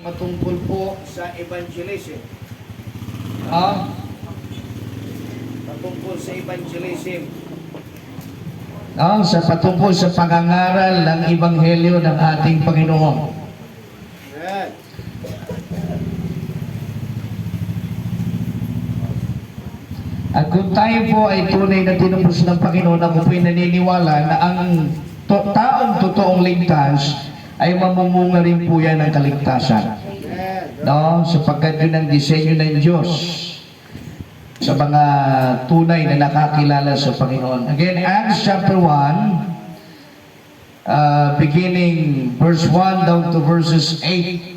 Matungkol po sa evangelism. Patungkol sa evangelism. Sa patungkol sa pangangaral ng Ebanghelyo ng ating Panginoon. Yan. At kung tayo po ay tunay na tinubos ng Panginoon, ako po'y naniniwala na ang taong totoong ligtas ay mamumunga rin po yan ng kaligtasan. Sapagkat yun ang disenyo ng Diyos sa mga tunay na nakakilala sa Panginoon. Again, Acts chapter 1, beginning verse 1 down to verses 8.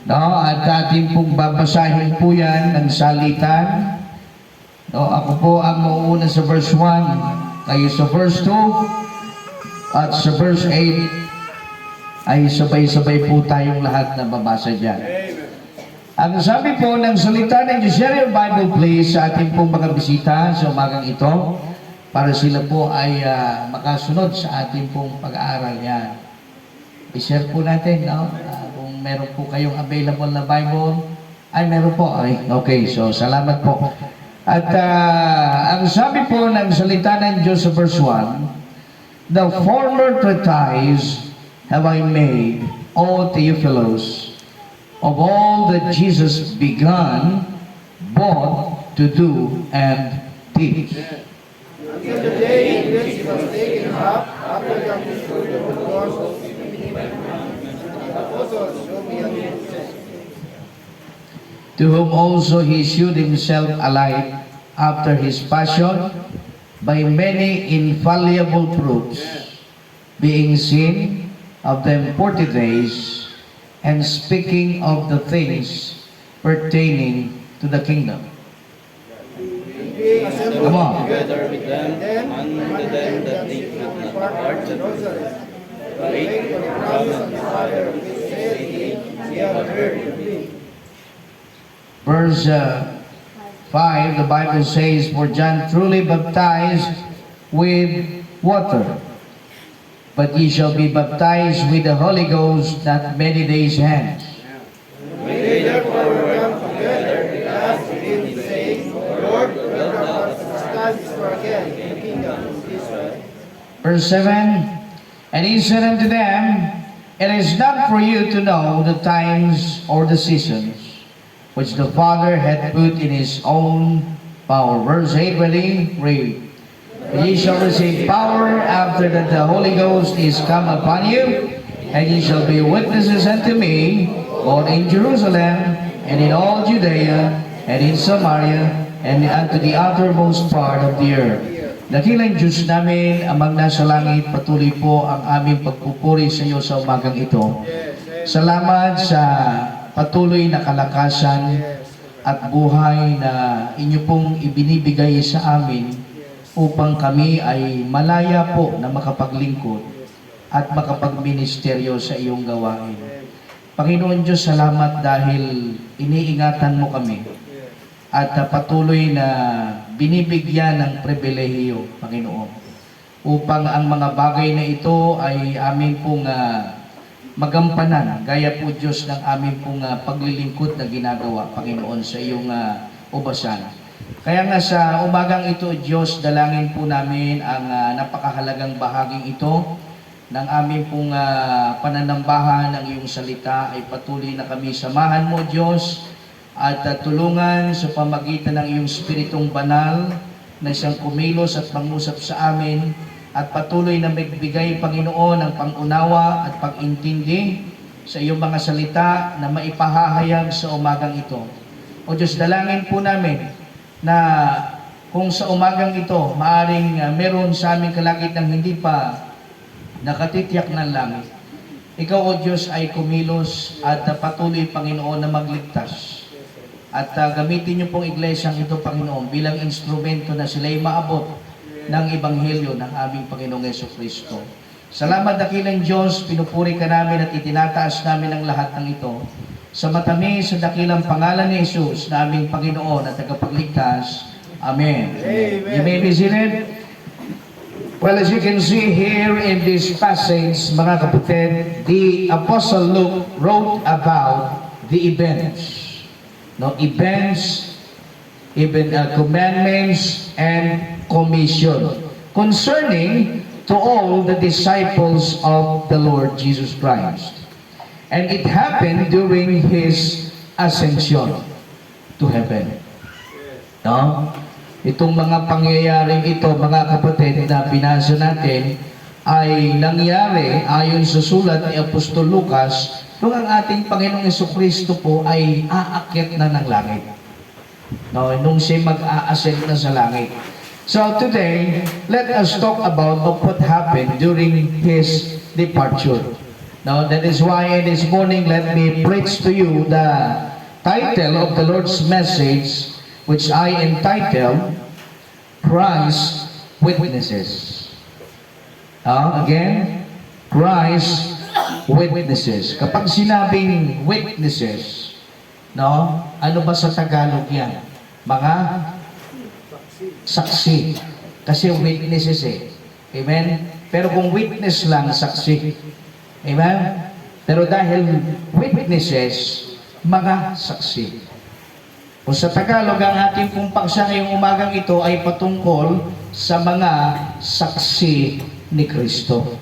At atin pong babasahin po yan ng salitan. Ako po ang mauuna sa verse 1, kayo sa verse 2, at sa verse 8 ay sabay-sabay po tayong lahat na babasa dyan. Ang sabi po ng salita ng Diyos, share your Bible please sa ating pong mga bisita sa umagang ito para sila po ay makasunod sa ating pong pag-aaral yan. I-share po natin, kung meron po kayong available na Bible. Ay, meron po. Okay, so salamat po. At ang sabi po ng salita ng Diyos sa verse 1, the former treatise have I made, O Theophilos, of all that Jesus began both to do and teach. Until the day in which he was taken up, after the completion of the course of the apostles whom he had sent. To whom also he shewed himself alive after his passion by many infallible proofs, being seen of them 40 days, and speaking of the things pertaining to the kingdom. Being assembled Come on. together with them, unto them that they could not depart to Jerusalem, but wait for the promise of the Father, which said he had heard of me. Verse 5, the Bible says, for John truly baptized with water, but ye shall be baptized with the Holy Ghost not many days hence. When they therefore were come together, they asked him, saying, Lord, wilt thou establish for again the kingdom of Israel? Verse 7, and he said unto them, it is not for you to know the times or the seasons which the Father hath put in his own power. Verse 8, read. But ye shall receive power after that the Holy Ghost is come upon you, and ye shall be witnesses unto me, both in Jerusalem, and in all Judea, and in Samaria, and unto the uttermost part of the earth. Dakilang Diyos namin, amang nasa langit, patuloy po ang aming pagpupuri sa iyo sa umagang ito. Salamat sa patuloy na kalakasan at buhay na inyo pong ibinibigay sa amin upang kami ay malaya po na makapaglingkod at makapagministeryo sa iyong gawain. Panginoon Diyos, salamat dahil iniingatan mo kami at patuloy na binibigyan ng pribilehiyo, Panginoon, upang ang mga bagay na ito ay amin pong magampanan, gaya po Diyos ng amin pong paglilingkod na ginagawa, Panginoon, sa iyong ubasan. Kaya nga sa umagang ito, Diyos, dalangin po namin ang napakahalagang bahaging ito ng aming pong pananambahan ng iyong salita ay patuloy na kami samahan mo, Diyos, at tulungan sa pamagitan ng iyong Spiritong Banal na isang kumilos at pangusap sa amin at patuloy na magbigay, Panginoon, ng pangunawa at pag-intindi sa iyong mga salita na maipahahayag sa umagang ito. O Diyos, dalangin po namin na kung sa umagang ito, maaring meron sa aming kalagitan hindi pa nakatitiyak ng langit. Ikaw, O Diyos, ay kumilos at patuloy, Panginoon, na magligtas. At gamitin niyo pong iglesyang ito, Panginoon, bilang instrumento na sila'y maabot ng Ebanghelyo ng aming Panginoong Jesucristo. Salamat, dakilang Diyos, pinupuri ka namin at itinataas namin ang lahat ng ito. Sa matamis, sa dakilang pangalan ni Jesus na aming Panginoon at tagapagligtas. Amen. Amen. You may be seated. Well, as you can see here in this passage, mga kapatid, the Apostle Luke wrote about the events. No, events, even commandments and commission concerning to all the disciples of the Lord Jesus Christ. And it happened during His ascension to heaven. No? Itong mga pangyayaring ito, mga kapatid, na binasa natin, ay nangyari ayon sa sulat ni Apostol Lucas nung ang ating Panginoong Jesucristo po ay aakyat na ng langit. No, nung siya mag-a-ascend na sa langit. So today, let us talk about of what happened during His departure. Now, that is why this morning, let me preach to you the title of the Lord's message, which I entitled, Christ Witnesses. Again, Christ Witnesses. Kapag sinabing witnesses, no, ano ba sa Tagalog yan? Mga saksi. Kasi witnesses eh. Amen? Pero kung witness lang, saksi. Amen? Pero dahil witnesses, mga saksi. O sa Tagalog, ang ating pong paksa ngayong umagang ito ay patungkol sa mga saksi ni Kristo.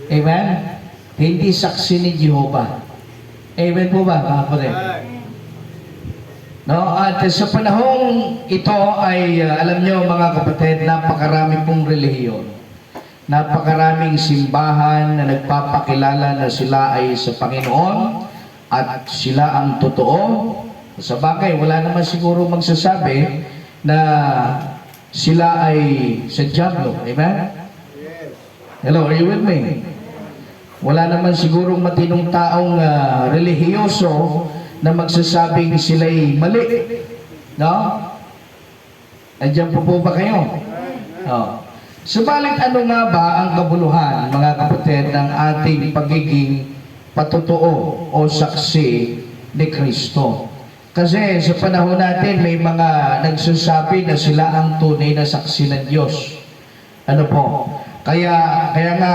Amen? Hindi saksi ni Jehovah. Amen po ba, mga kapatid? No? At sa panahong ito ay, alam nyo mga kapatid, napakarami pong relihiyon. Napakaraming simbahan na nagpapakilala na sila ay sa Panginoon at sila ang totoo. Sa bagay, wala naman siguro magsasabi na sila ay sa Diablo. Amen? Hello, are you with me? Wala naman siguro matinong taong relihiyoso na magsasabing sila'y mali. No? Nandiyan po ba kayo? No. Subalit ano nga ba ang kabuluhan, mga kapatid, ng ating pagiging patotoo o saksi ni Kristo? Kasi sa panahon natin, may mga nagsasabi na sila ang tunay na saksi ng Diyos. Ano po? Kaya nga,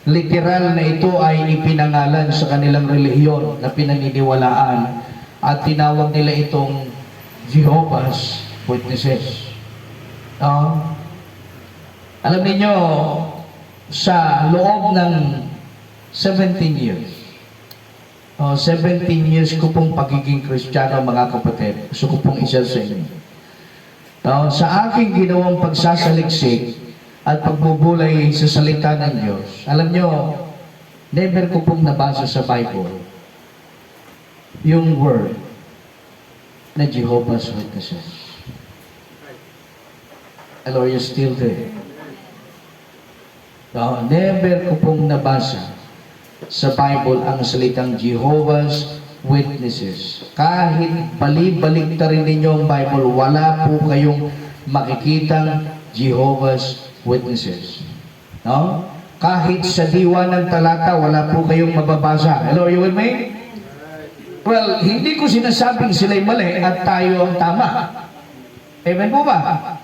literal na ito ay ipinangalan sa kanilang relihiyon na pinaniniwalaan at tinawag nila itong Jehovah's Witnesses. Alam niyo, sa loob ng 17 years, 17 years ko pong pagiging Kristiyano, mga kapatid. Gusto ko pong isa sa inyo. Sa aking ginawang pagsasaliksik at pagbubulay sa salita ng Diyos, alam nyo, never ko pong nabasa sa Bible yung word na Jehovah's Witnesses. Hello, are you still there? Never ko pong nabasa sa Bible ang salitang Jehovah's Witnesses. Kahit balik ta rin ninyo ang Bible, wala po kayong makikitang Jehovah's Witnesses. No? Kahit sa diwa ng talata, wala po kayong mababasa. Hello, are you with me? Well, hindi ko sinasabing sila'y mali at tayo ang tama. Amen po ba?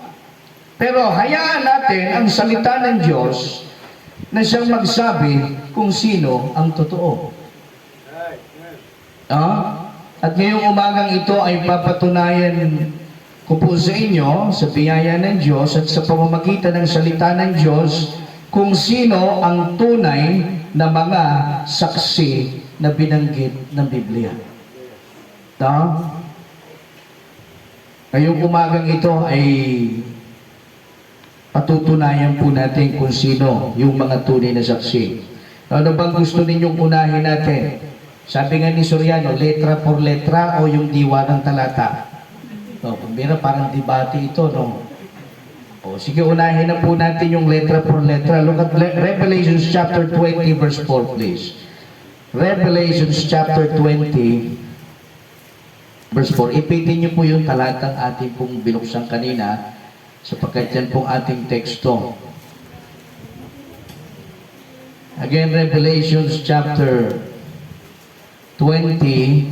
Pero hayaan natin ang salita ng Diyos na siyang magsabi kung sino ang totoo. At ngayong umagang ito ay papatunayan ko po sa inyo, sa biyaya ng Diyos at sa pamamagitan ng salita ng Diyos, kung sino ang tunay na mga saksi na binanggit ng Biblia. Ngayong umagang ito ay patutunayan po natin kung sino yung mga tunay na saksi. Ano bang gusto ninyong unahin natin? Sabi nga ni Soriano, letra por letra o yung diwa ng talata? Kumbira, parang debate ito, no? Sige, unahin na po natin yung letra por letra. Look at Revelation chapter 20, verse 4, please. Revelation chapter 20, verse 4. Ipitin niyo po yung talatang ating pong binuksan kanina, sapagkat yan pong ating teksto. Again, Revelation chapter 20,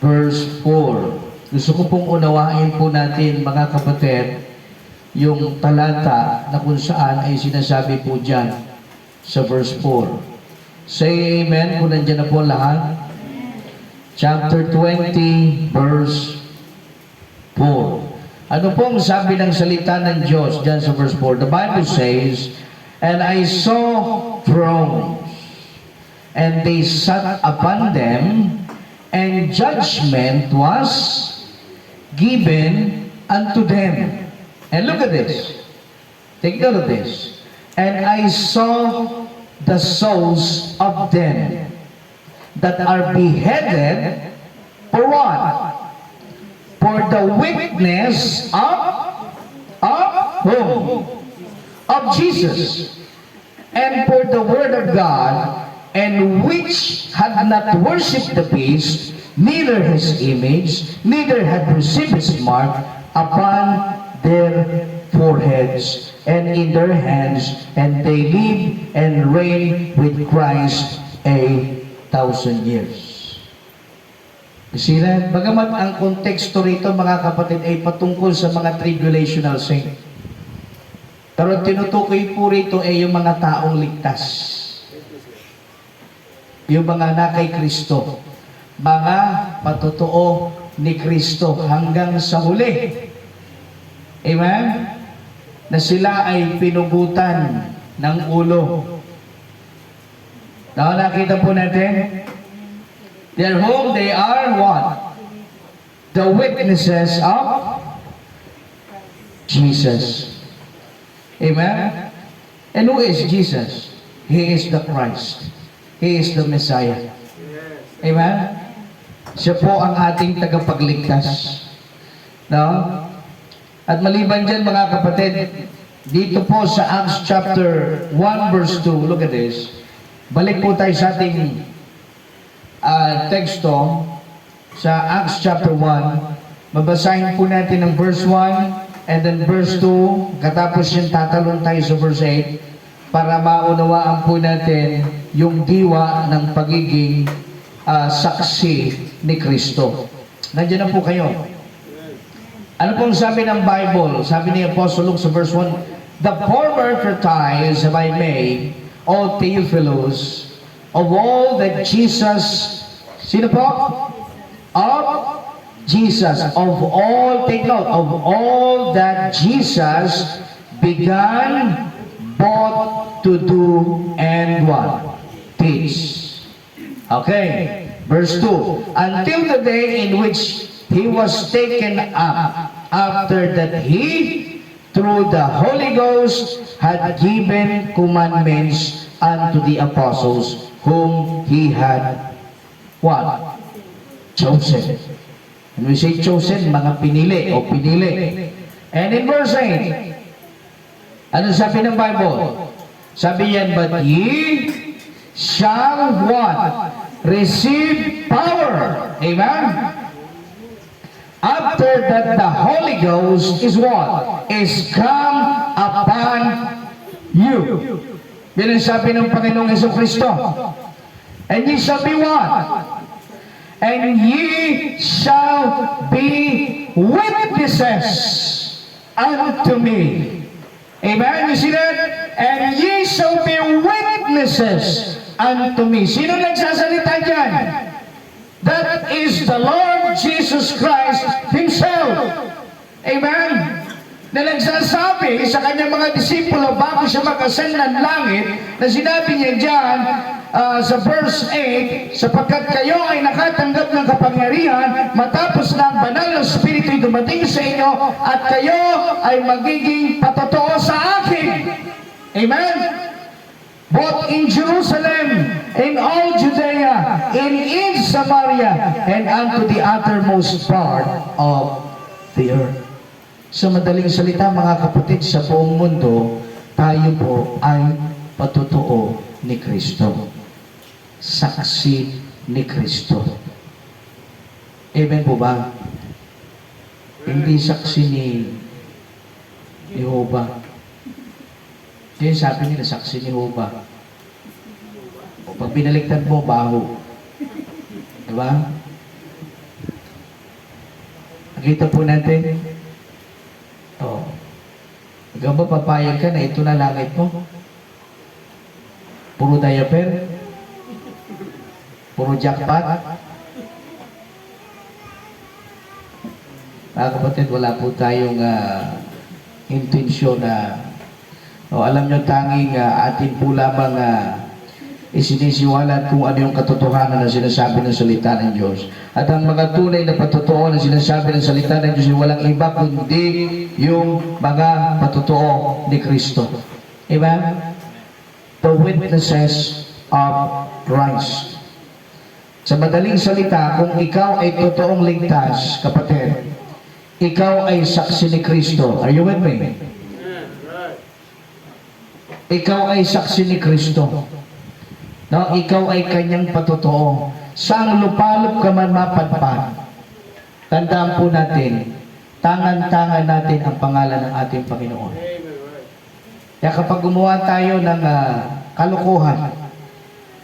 verse 4. Gusto ko pong unawain po natin, mga kapatid, yung talata na kung saan ay sinasabi po dyan sa verse 4. Say amen kung nandiyan na po lahat. Chapter 20, verse 4. Ano pong sabi ng salita ng Diyos dyan sa verse 4? The Bible says, "And I saw thrones, and they sat upon them, and judgment was given unto them." And look at this. Take note of this. "And I saw the souls of them that are beheaded for what? For the witness of whom? Of Jesus. And for the word of God, and which had not worshipped the beast, neither his image, neither had received his mark upon their foreheads and in their hands, and they live and reign with Christ 1,000 years." Sila, bagamat ang konteksto rito mga kapatid ay patungkol sa mga tribulational saint. Pero tinutukoy po rito ay yung mga taong ligtas. Yung mga na kay Kristo. Mga patotoo ni Kristo hanggang sa huli. Amen? Na sila ay pinugutan ng ulo. Nakita po natin? Their whom they are what? The witnesses of Jesus. Amen? And who is Jesus? He is the Christ. He is the Messiah. Amen? Siya po ang ating tagapagligtas. No? At maliban dyan mga kapatid, dito po sa Acts chapter 1 verse 2, look at this. Balik po tayo sa ating teksto sa Acts chapter 1. Babasahin po natin ang verse 1 and then verse 2. Katapos yung tatalon tayo sa verse 8 para maunawaan po natin yung diwa ng pagiging saksi ni Kristo. Nandiyan na po kayo. Ano pong sabi ng Bible? Sabi ni Apostle Luke sa verse 1, "The former treatise have I made, O Theophilus, of all that Jesus," sino po? Of Jesus. Of all, take note, of all that Jesus began both to do and what? Teach. Okay. Verse 2. "Until the day in which he was taken up, after that he, through the Holy Ghost, had given commandments unto the apostles whom he had," what? Chosen. When we say chosen, mga pinili o pinili. And in verse 8, ano sabi ng Bible? Sabi yan, "But ye shall what? Receive power." Amen? "After that the Holy Ghost is what? Is come upon you." Yan ang sabi ng Panginoong Jesucristo. "And ye shall be what? And ye shall be witnesses unto me." Amen? You see that? "And ye shall be witnesses unto me." Sino nagsasalita dyan? That is the Lord Jesus Christ Himself. Amen? Na nagsasabi sa kanyang mga disipulo bago siya mag-ascend ng langit, na sinabi niya dyan sa verse 8, "Sapagkat kayo ay nakatanggap ng kapangyarihan matapos na ang banal na Espiritu dumating sa inyo, at kayo ay magiging patotoo sa akin." Amen? "Both in Jerusalem, in all Judea, in Samaria, and unto the uttermost part of the earth." Sa madaling salita mga kapatid, sa buong mundo, tayo po ay patotoo ni Kristo. Saksi ni Kristo. Amen po ba? Hindi saksi ni Jehovah. Kaya sabi nila, saksi ni Jehovah. O pag binaliktad mo, baho. Diba? Nakita po natin. Oh. Ikaw ba papayag ka na ito na langit mo? Puro diaper? Puro jackpot? Mga kapatid, wala po tayong intensyon na alam nyo, tanging atin po lamang isinisiwalat kung ano yung katotohanan na sinasabi ng salita ng Diyos. At ang mga tunay na patotoo na sinasabi ng salita ng Diyos ay walang iba kundi yung mga patotoo ni Kristo. Diba? The witnesses of Christ. Sa madaling salita, kung ikaw ay totoong ligtas, kapatid, ikaw ay saksi ni Kristo. Are you with me? Ikaw ay saksi ni Kristo. No, ikaw ay kanyang patotoo. Saan lupalop ka man mapadpad, tandaan po natin, tangan-tangan natin ang pangalan ng ating Panginoon. Kaya kapag gumawa tayo ng kalukuhan,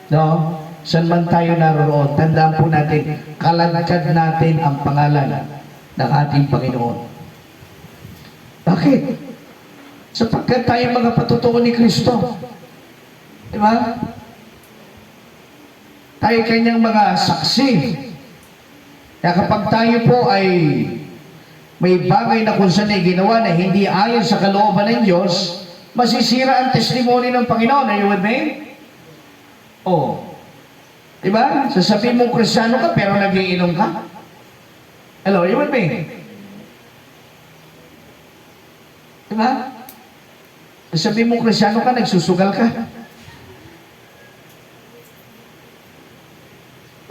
no, saan man tayo naroon, tandaan po natin, kalagkad natin ang pangalan ng ating Panginoon. Bakit? Sapagkat tayo mga patotoo ni Kristo. Diba? Tayo kanyang mga saksi. Kaya kapag tayo po ay may bagay na kung saan ay ginawa na hindi ayon sa kalooban ng Diyos, masisira ang testimony ng Panginoon. Are you with me? Oh. Diba? Sasabihin mong Kristiyano ka pero nagiinom ka? Hello, are you with me? Diba? Sasabihin mong Kristiyano ka, nagsusugal ka.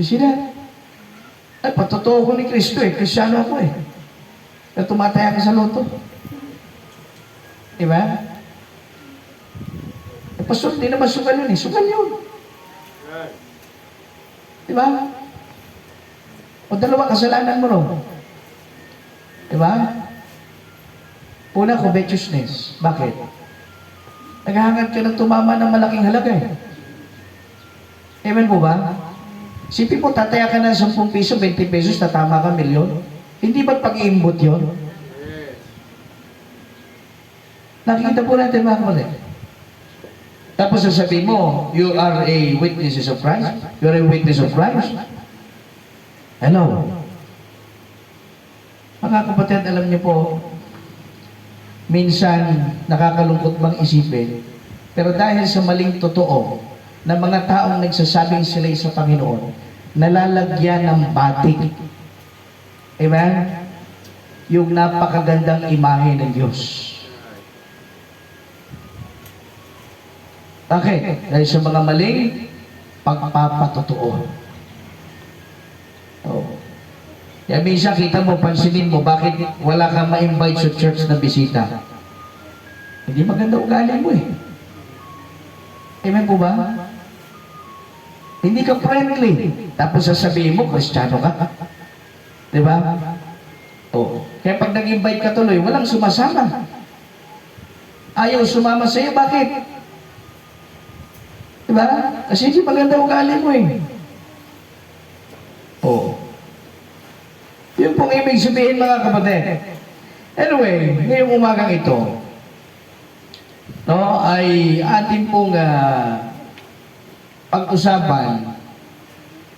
Sila, ay patotoo ko ni Kristo eh, Kristiyano ako eh. Kaya tumataya ka sa loto. Diba? Eh, pastor, di naman sugal yun eh. Sugal yun. Diba? O dalawa, kasalanan mo ro. Diba? Una, covetousness. Bakit? Naghahangat ka ng tumama ng malaking halaga eh. Amen po ba? Sipin mo, tataya ka ng 10 piso, 20 pesos, tatama ka milyon. Hindi ba't pag-iimbot yun? Nakikita po natin mga kapatid. Tapos sasabihin mo, you are a witness of Christ? You are a witness of Christ? Hello? Mga kapatid, alam niyo po, minsan nakakalungkot bang isipin, pero dahil sa maling totoo, na mga taong nagsasabing sila'y sa Panginoon, nalalagyan ng batik. Amen? Yung napakagandang imahe ng Diyos. Bakit? Dahil sa mga maling pagpapatotoo. Oh. Kaya minsan kita mo, pansinin mo, bakit wala kang ma-invite sa church na bisita? Hindi maganda ugali mo eh. Amen po ba? Hindi ka friendly. Tapos sasabihin mo, Kristiyano ka. Diba? O. Kaya pag nag-invite ka tuloy, walang sumasama. Ayaw sumama sa iyo. Bakit? Diba? Kasi hindi maganda ugali mo eh. O. Yun pong ibig sabihin mga kapatid. Anyway, ngayong umagang ito, no, ay atin pong pag-usapan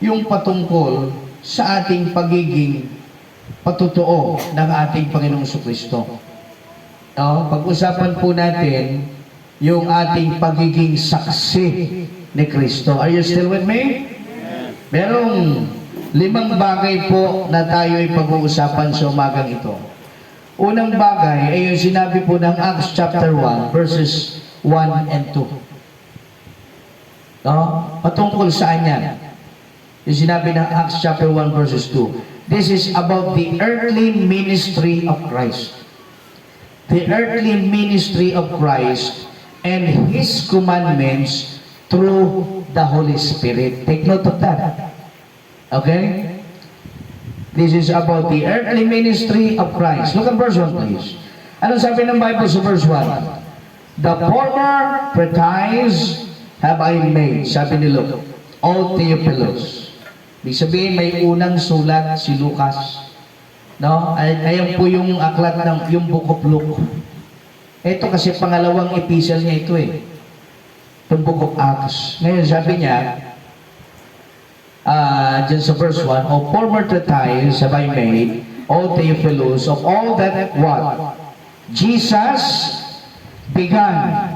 yung patungkol sa ating pagiging patotoo ng ating Panginoong Kristo. No? Pag-usapan po natin yung ating pagiging saksi ni Kristo. Are you still with me? Merong 5 bagay po na tayo ay pag-uusapan sa umagang ito. Unang bagay ay yung sinabi po ng Acts chapter 1 verses 1 and 2. No? Patungkol saan yan? Yung sinabi ng Acts chapter 1 verses 2. This is about the earthly ministry of Christ. The earthly ministry of Christ and His commandments through the Holy Spirit. Take note of that. Okay? This is about the earthly ministry of Christ. Look at verse 1 please. Ano sabi ng Bible sa verse 1? The former treatise have I made, sabi ni Luke, O Theophilus. Ibig sabihin, may unang sulat si Lucas. No? Ayan po yung aklat ng yung Book of Luke. Ito kasi pangalawang epistle niya ito eh. The Book of Acts. Ngayon sabi niya, dyan sa verse 1, "O former treatise have I made, O Theophilus, of all that what? Jesus began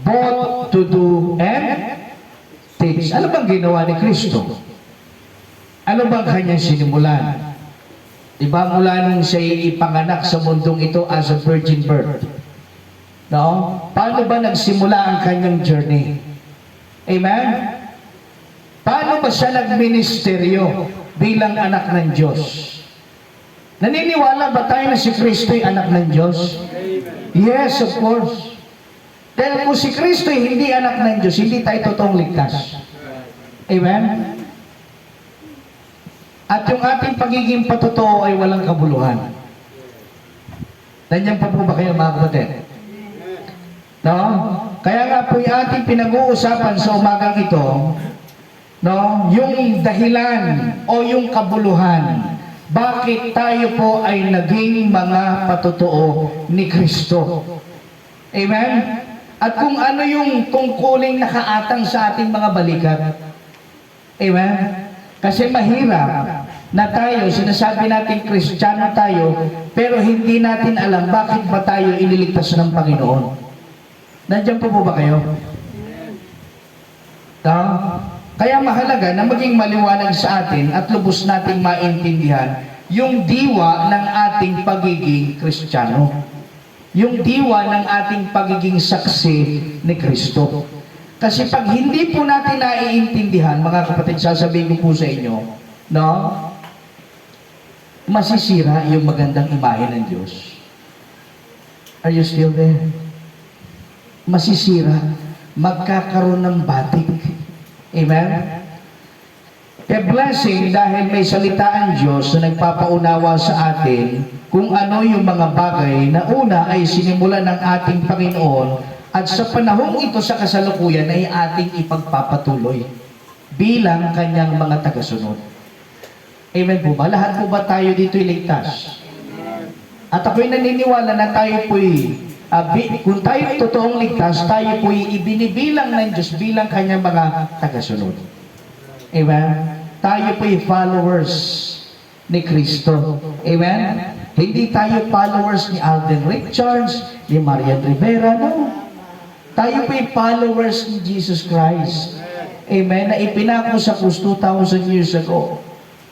both to do and teach." Ano bang ginawa ni Kristo? Ano bang kanyang sinimulan? Diba mula nung siya ipanganak sa mundong ito as a virgin birth? No? Paano ba nagsimula ang kanyang journey? Amen? Paano ba siya nagministeryo bilang anak ng Diyos? Naniniwala ba tayo na si Kristo ay anak ng Diyos? Yes, of course. Dahil kung si Kristo ay hindi anak ng Diyos, hindi tayo totoong ligtas. Amen? At yung ating pagiging patotoo ay walang kabuluhan. Nandiyan pa po ba kayo mga kapatid? No? Kaya nga po yung ating pinag-uusapan sa umagang ito, no? Yung dahilan o yung kabuluhan, bakit tayo po ay naging mga patotoo ni Kristo. Amen? At kung ano yung tungkuling nakaatang sa ating mga balikat. Amen? Kasi mahirap na tayo, sinasabi natin Kristiyano tayo, pero hindi natin alam bakit ba tayo iniligtas ng Panginoon. Nandiyan po ba kayo? No? Kaya mahalaga na maging maliwanag sa atin at lubos nating maintindihan yung diwa ng ating pagiging Kristiyano. Yung diwa ng ating pagiging saksi ni Kristo. Kasi pag hindi po natin naiintindihan, mga kapatid, sasabihin ko po sa inyo, no? Masisira yung magandang imahe ng Diyos. Are you still there? Masisira. Magkakaroon ng batik. Amen? A blessing dahil may salita ang Diyos na nagpapaunawa sa atin kung ano yung mga bagay na una ay sinimulan ng ating Panginoon at sa panahong ito sa kasalukuyan ay ating ipagpapatuloy bilang kanyang mga tagasunod. Amen po ba? Lahat po ba tayo dito iligtas? At ako'y naniniwala na tayo po'y, kung tayo totoong ligtas, tayo po'y ibinibilang ng Diyos bilang kanyang mga tagasunod. Amen? Tayo po'y followers ni Kristo. Amen? Hindi tayo followers ni Alden Richards, ni Marian Rivera, no? Tayo po'y followers ni Jesus Christ. Amen? Na ipinako sa krus 2,000 years ago.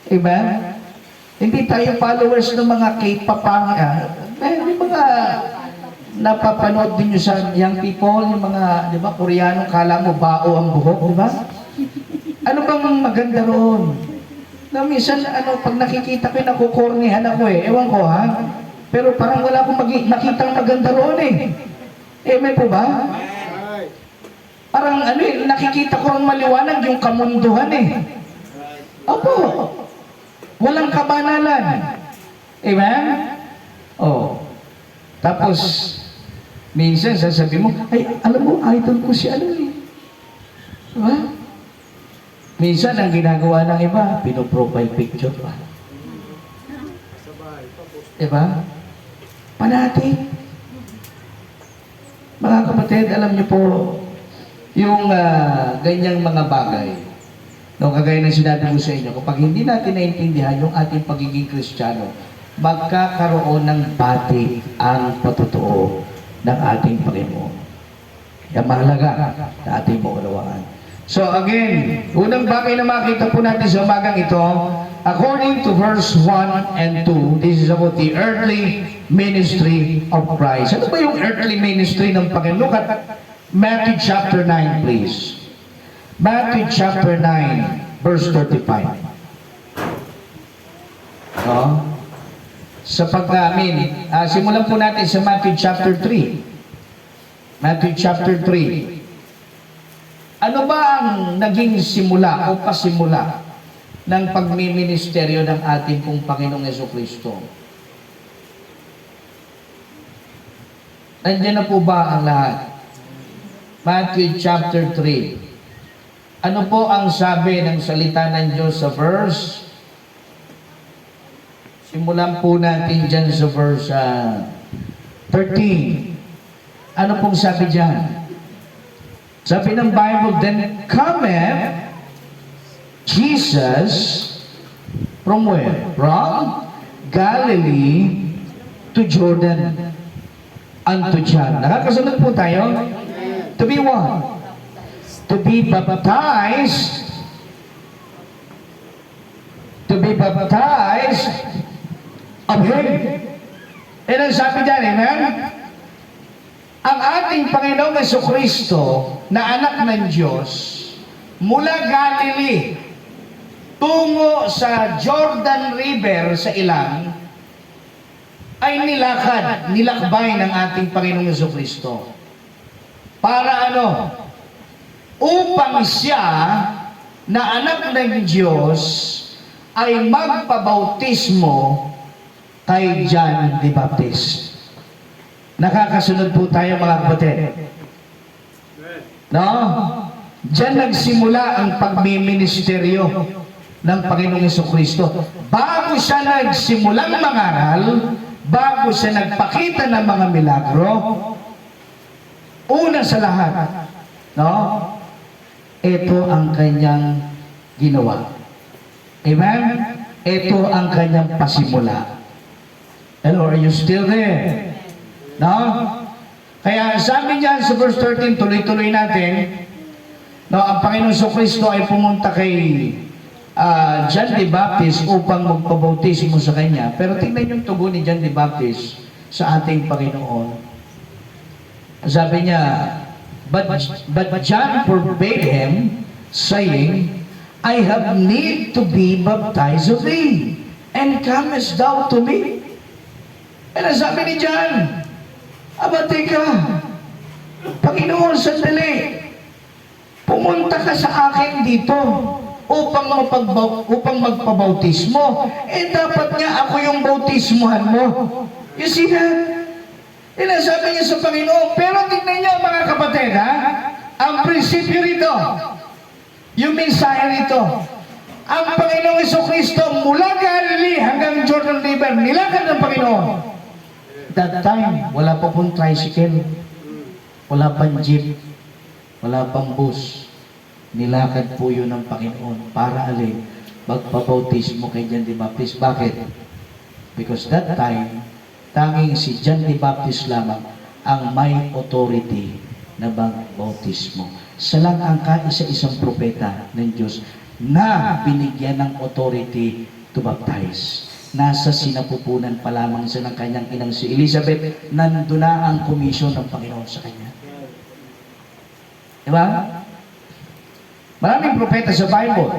Amen? Hindi tayo followers ng mga K-pop, yung mga napapanood din nyo sa young people, yung mga, di ba, Koreano, kala mo bao ang buhok, di ba? Ano bang maganda roon? Na minsan, pag nakikita ko, nakukornihan ako eh. Ewan ko, ha? Pero parang wala akong nakitang maganda roon eh. Amen po ba? Parang nakikita ko ang maliwanag yung kamunduhan eh. Opo. Walang kabanalan. Amen? Oh. Tapos, minsan sasabi mo, ay, alam mo, idol ko si eh. Diba? Minsan, ang ginagawa ng iba, pinoprofile picture pa. Diba? Panati. Mga kapatid, alam niyo po, yung ganyang mga bagay, no, kagaya ng sinabi ko sa inyo, kapag hindi natin naintindihan yung ating pagiging Kristiyano, magkakaroon ng batik ang patotoo ng ating Panginoon. Kaya mahalaga na ating maunawaan. So again, unang bagay na makita po natin sa umagang ito, according to verse 1 and 2, this is about the earthly ministry of Christ. Ano ba yung earthly ministry ng Panginoon? Look at Matthew chapter 9, please. Matthew chapter 9, verse 35. Sa pag-amin, simulan po natin sa Matthew chapter 3. Matthew chapter 3. Ano ba ang naging simula o pasimula ng pagmiministeryo ng ating pong Panginoong Jesucristo? Nandiyan na po ba ang lahat? Matthew chapter 3. Ano po ang sabi ng salita ng Diyos sa verse? Simulan po natin dyan sa verse 13. Ano pong sabi dyan? Sabi ng Bible, then cometh Jesus from where? From Galilee to Jordan unto John. Nakakasunod po tayo? To be what? To be baptized. To be baptized of Him. And ang sabi dyan, amen? Ang ating Panginoong Jesucristo na anak ng Diyos mula Galilee tungo sa Jordan River sa Ilang ay nilakbay ng ating Panginoong Jesucristo. Para ano? Upang siya na anak ng Diyos ay magpabautismo kay John the Baptist. Nakakasunod po tayo mga kapatid. No? Diyan nagsimula ang pagmiministeryo ng Panginoong Jesucristo. Bago siya nagsimulang mangaral, bago siya nagpakita ng mga milagro, una sa lahat, no? Ito ang kanyang ginawa. Amen? Ito ang kanyang pasimula. Hello, are you still there? No? Kaya sabi niyan sa verse 13, tuloy-tuloy natin, no, ang Panginoon Jesucristo ay pumunta kay John the Baptist upang magpabautismo sa kanya. Pero tingnan yung tugon ni John the Baptist sa ating Panginoon. Sabi niya, but John forbade him, saying, I have need to be baptized of thee, and comest thou to me? And ang sabi ni John, aba teka, Panginoon, sandali, pumunta ka sa akin dito upang magpabautismo. Eh dapat nga ako yung bautismuhan mo. You see that? Sabi niya sa Panginoon, pero tignan niyo mga kapatid, ha? Ang prinsipyo rito, yung mensahe rito, ang Panginoong Jesucristo mula Galilee hanggang Jordan River, nilakad ng Panginoon. That time, wala pa pong tricycle, wala pang jeep, wala pang bus. Nilakad po yun ng Panginoon para alin, magpabautismo kay John the Baptist. Bakit? Because that time, tanging si John the Baptist lamang ang may authority na magbautismo. Siya lang ang kaisa-isang propeta ng Diyos na binigyan ng authority to baptize. Nasa sinapupunan pa lamang siya ng kanyang inang si Elizabeth, nandun na ang komisyon ng Panginoon sa kanya. Diba? Maraming propeta sa Bible,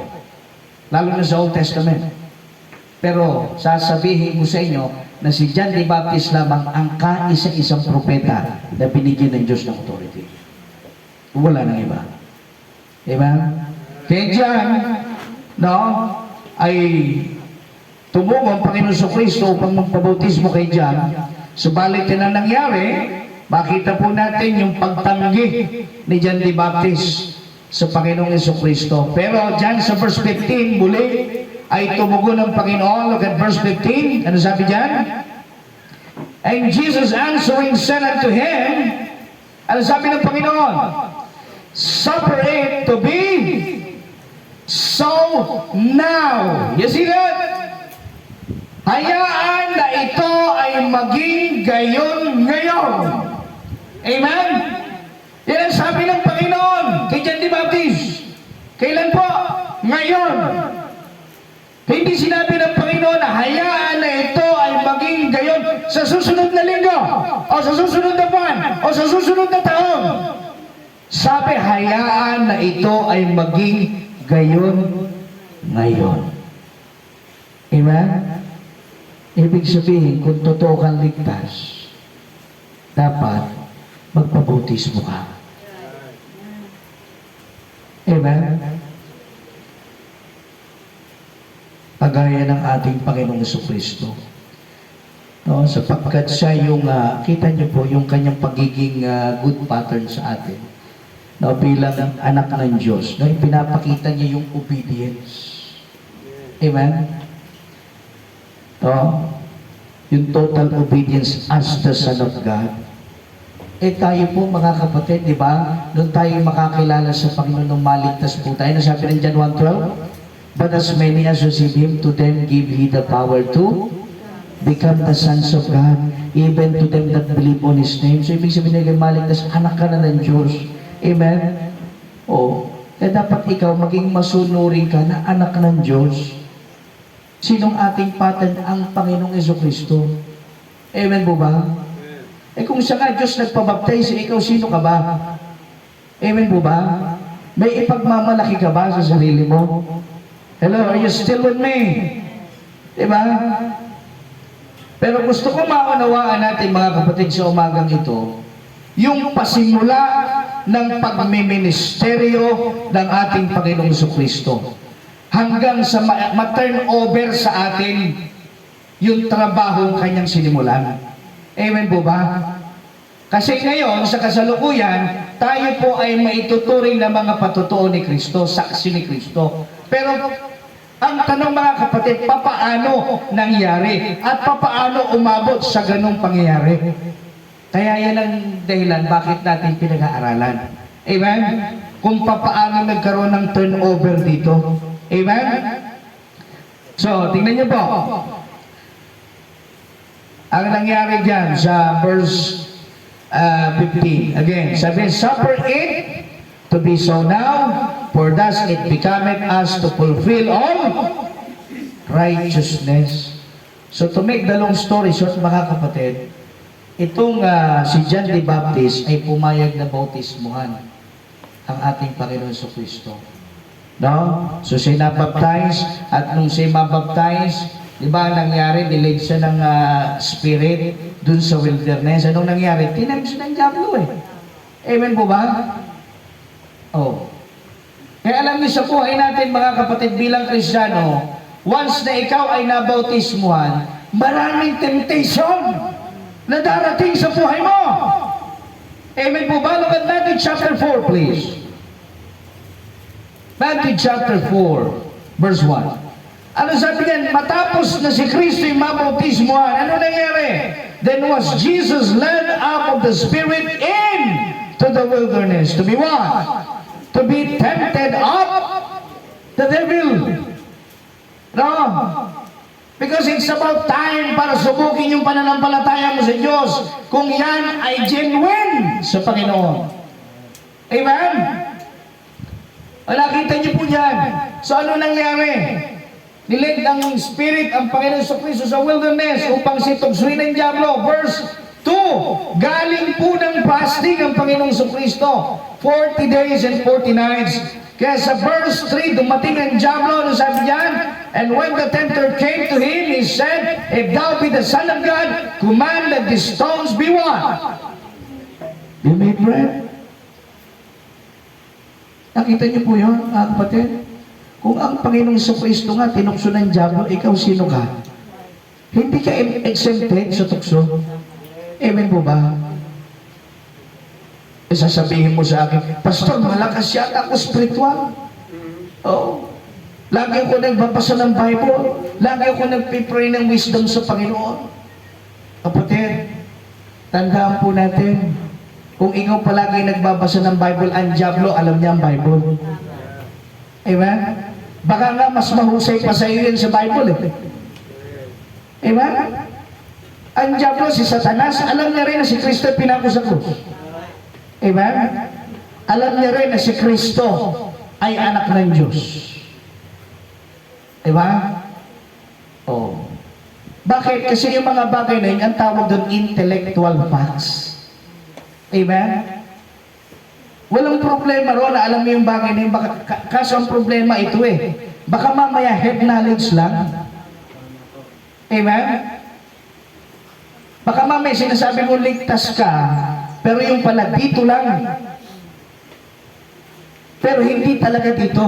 lalo na sa Old Testament. Pero sasabihin ko sa inyo na si John the Baptist lamang ang kaisa-isang propeta na binigyan ng Diyos ng authority. Wala nang iba. Diba? Kaya John, no, ay tumungo ang Panginoon Jesucristo upang magpabautismo kay John. Subalit na nangyari, makita po natin yung pagtanggi ni John the Baptist sa Panginoong Jesucristo. Pero dyan sa verse 15, muli ay tumugon ng Panginoon. Look at verse 15. Ano sabi dyan? And Jesus answering said unto him, ano sabi ng Panginoon? Suffer it to be so now. You see that? Hayaan na ito ay maging gayon ngayon. Amen? Yan ang sabi ng Panginoon kay John the Baptist. Kailan po? Ngayon. Hindi sinabi ng Panginoon na hayaan na ito ay maging gayon sa susunod na linggo, o sa susunod na buwan, o sa susunod na taon. Sabi, hayaan na ito ay maging gayon ngayon. Amen? Ibig sabihin, kung totoo kang ligtas, dapat magpabautismo ka. Amen? Kagaya ng ating Panginoong Jesucristo. No, sapagkat siya yung, kita niyo po, yung kanyang pagiging good pattern sa atin. No, bilang anak ng Diyos. No, pinapakita niya yung obedience. Amen? No, yung total obedience as the Son of God. tayo po mga kapatid, di ba? Doon tayo makakilala sa Panginoon nung maligtas po tayo. Nasabi ng John 1:12, but as many as receive Him, to them give He the power to become the sons of God, even to them that believe on His name. So, ibig sabihin nila, maligtas, anak ka na ng Diyos. Amen? O, kaya dapat ikaw maging masunurin ka na anak ng Diyos. Sinong ating pattern? Ang Panginoong Jesucristo. Amen po ba? Kung siya nga Diyos nagpabaptize, ikaw sino ka ba? Amen po ba? May ipagmamalaki ka ba sa sarili mo? Hello, are you still with me? Diba? Pero gusto ko maunawaan natin mga kapatid sa umagang ito, yung pasimula ng pagmiministeryo ng ating Panginoong Jesucristo hanggang sa ma-turn over sa atin yung trabaho kanyang sinimulan. Amen po ba? Kasi ngayon, sa kasalukuyan, tayo po ay maituturing na mga patutuo ni Kristo, saksi ni Kristo. Pero ang tanong mga kapatid, papaano nangyari? At papaano umabot sa ganung pangyayari? Kaya yan ang dahilan bakit natin pinag-aaralan. Amen? Kung papaano nagkaroon ng turnover dito. Amen? So, tingnan niyo po. Ang nangyari dyan sa verse 15. Again, sabi, suffer it to be so now, for thus it becometh us to fulfill all righteousness. So to make the long story short, mga kapatid, itong si John the Baptist ay pumayag na bautismuhan ang ating Panginoon Jesucristo. No? So siya nabaptize, at nung siya mabaptize, di ba nangyari, nilig siya ng spirit dun sa wilderness. Anong nangyari? Tinag siya ng diablo eh. Amen po ba? Oh. Kaya alam niyo sa buhay natin mga kapatid bilang Kristiyano, once na ikaw ay nabautismuhan, maraming temptation na darating sa buhay mo. Amen po ba? Look at Matthew chapter 4 please. Matthew chapter 4 verse 1. Ano sabi niyan? Matapos na si Kristo yung mabautismuhan, ano nangyari? Then was Jesus led up of the Spirit into the wilderness to be what? To be tempted of the devil. No? Because it's about time para subukin yung pananampalataya mo sa Diyos kung yan ay genuine sa Panginoon. Amen? Nakita niyo po yan. So ano nangyari? Nilig ng Spirit ang Panginoon Jesucristo sa wilderness upang situgsuin ng diablo. Verse 2, galing po ng fasting ang Panginoong Jesucristo, 40 days and 40 nights. Kaya sa verse 3, dumating ang diablo, ano sabi diyan? And when the tempter came to him, he said, if thou be the Son of God, command that these stones be what? Be made bread. Nakita niyo po yun, mga kapatid? Kung ang Panginoong Jesucristo nga, tinukso ng diablo, ikaw sino ka? Hindi ka exempted sa tukso. Amen po ba? Sasabihin mo sa akin, Pastor, malakas yata ako spiritual. Oo. Lagi ako nagbabasa ng Bible. Lagi ako nagpipray ng wisdom sa Panginoon. Kapatid, tandaan po natin, kung ikaw palagi nagbabasa ng Bible, ang diablo, alam niya ang Bible. Amen? Baka nga mas mahusay pa sa iyo yan sa Bible eh. Amen? Ang diablo, si Satanas, alam niya rin na si Kristo ay pinako sa krus. Amen? Alam niya rin na si Kristo ay anak ng Diyos. Diba? Oh. Bakit? Kasi yung mga bagay na yun, ang tawag doon intellectual facts. Amen? Walang problema ron na alam mo yung bagay na yun. Kaso ang problema ito eh. Baka mamaya head knowledge lang. Amen? Baka mamaya sinasabi mo ligtas ka, pero yung pala dito lang. Pero hindi talaga dito.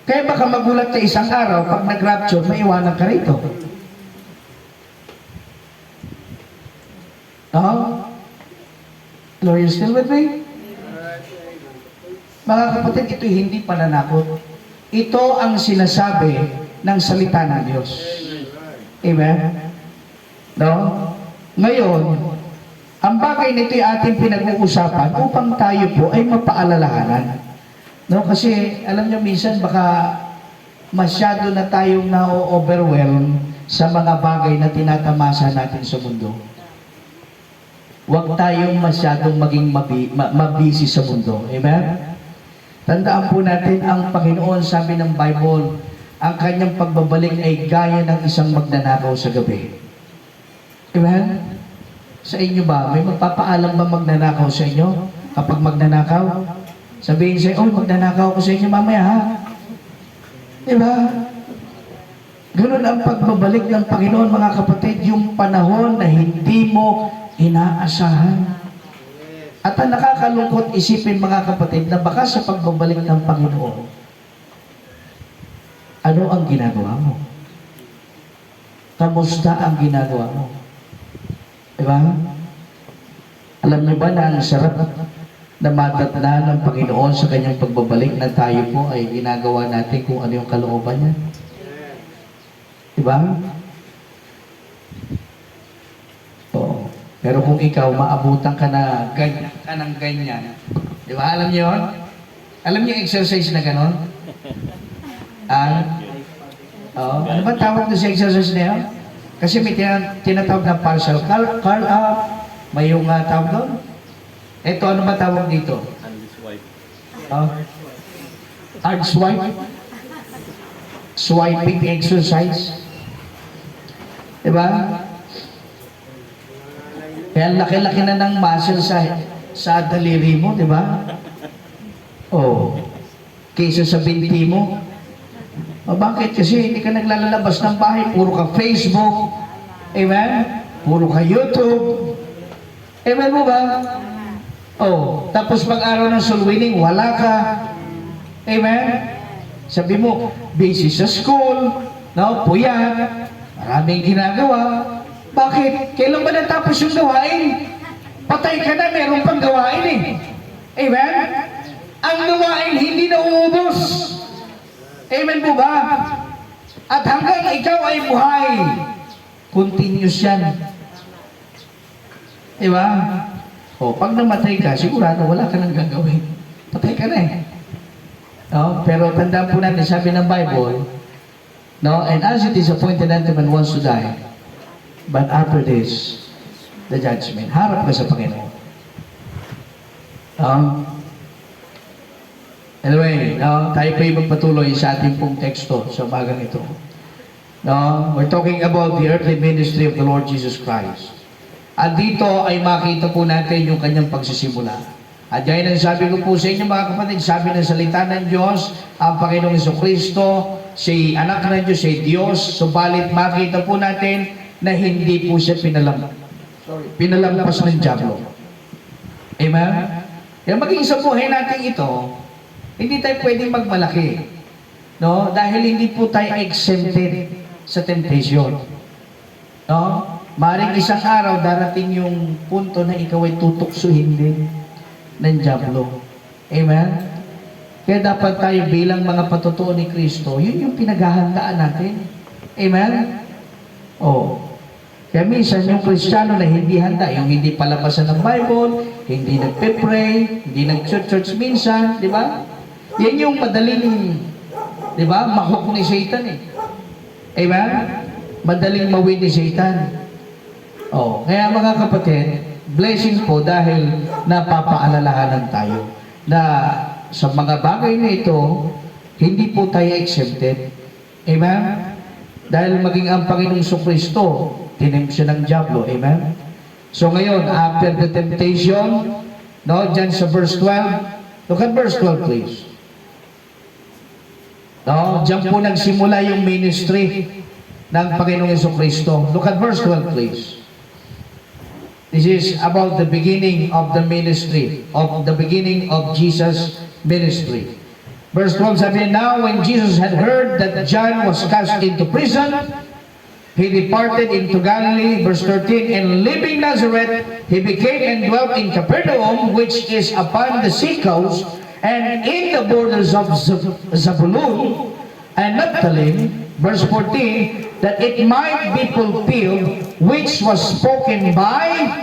Kaya baka magulat ka isang araw, pag nag-rapture, maiwanan ka rito. No? Lord, you still with me? Mga kapatid, ito hindi pananakot. Ito ang sinasabi ng salita ng Diyos. Amen? No? Ngayon, Ang bagay nito ay ating pinag-uusapan upang tayo po ay mapaalalahanan. No, kasi alam niyo minsan baka masyado na tayong na-overwhelm sa mga bagay na tinatamasa natin sa mundo. Huwag tayong masyadong maging mabisi sa mundo. Amen? Tandaan po natin, ang Panginoon, sabi ng Bible, ang kanyang pagbabalik ay gaya ng isang magnanakaw sa gabi. Amen? Sa inyo ba? May magpapaalam ba magnanakaw sa inyo? Kapag magnanakaw? Sabihin sa'yo, oh, magnanakaw ko sa inyo mamaya, ha? Diba? Ganun ang pagbabalik ng Panginoon, mga kapatid, yung panahon na hindi mo inaasahan. At ang nakakalungkot isipin, mga kapatid, na baka sa pagbabalik ng Panginoon, ano ang ginagawa mo? Kamusta ang ginagawa mo? Diba? Alam niyo ba na ang sarap na matatna ng Panginoon sa kanyang pagbabalik na tayo po ay ginagawa natin kung ano yung kalooban niya? Diba? Oo. Pero kung ikaw, maabutan ka na ng ganyan. Diba? Alam niyo yun? Alam niyo yung exercise na gano'n? Ano ba tawag na sa exercise na yun? Kasi may tinatawag na partial curl up, may yung tawag doon. Ito, ano ba tawag dito? Hard swipe. Swiping exercise. Diba? Kaya laki-laki na ng muscle sa daliri mo, diba? Oh. Kaysa sa binti mo. O bakit? Kasi hindi ka naglalabas ng bahay. Puro ka Facebook. Amen? Puro ka YouTube. Amen mo ba? Oh, tapos pag-araw ng soul winning, wala ka. Amen? Sabi mo, busy sa school, no? Puyat, maraming ginagawa. Bakit? Kailan ba natapos yung gawain? Patay ka na, meron pang gawain eh. Amen? Ang gawain hindi na uubos. Amen po ba? At hanggang ikaw ay buhay, continuous yan. Diba? O, pag namatay ka, sigurado wala ka nang gagawin. Patay ka na eh. No? Pero tandaan po natin, sabi ng Bible, no? And as it is appointed unto man once to die, but after this, the judgment. Harap ka sa Panginoon. Anyway, no, tayo po magpatuloy sa ating pong teksto sa bagang ito. No, we're talking about the earthly ministry of the Lord Jesus Christ. At dito ay makita po natin yung kanyang pagsisimula. At gaya ng sabi ko po sa inyo, mga kapatid, sabi ng salita ng Diyos, ang Panginoong Jesucristo, si anak ng Diyos, si Diyos, subalit makita po natin na hindi po siya pinalampas ng diablo. Amen? Kaya maging sa buhay natin ito, hindi tayo pwedeng magmalaki. No? Dahil hindi po tayo exempted sa temptation. No? Maring isang araw darating yung punto na ikaw ay tutuksuhin din ng diablo. Amen? Kaya dapat tayo bilang mga patutuo ni Kristo, yun yung pinaghahandaan natin. Amen? Oh. Kaya minsan yung Kristiyano na hindi handa, yung hindi palabasan ng Bible, hindi nagpe-pray, hindi nag-church minsan, di ba? Yan yung madaling, di ba, mahok ni Satan eh. Amen? Madaling mawin ni Satan. Oh, kaya mga kapatid, blessing po dahil napapaalalahanan tayo na sa mga bagay na ito, hindi po tayo exempted. Amen? Dahil maging ang Panginoong Jesucristo, tinempt siya ng diablo. Amen? So ngayon, after the temptation, no, dyan sa verse 12, look at verse 12 please. No, dyan po nagsimula yung ministry ng Panginoong Jesucristo. Look at verse 12 please. This is about the beginning of the ministry, of the beginning of Jesus' ministry. Verse 12 sabi, now when Jesus had heard that John was cast into prison, he departed into Galilee. Verse 13, and leaving Nazareth, he became and dwelt in Capernaum, which is upon the sea coast, and in the borders of Zabulon and Naphtali. Verse 14, that it might be fulfilled, which was spoken by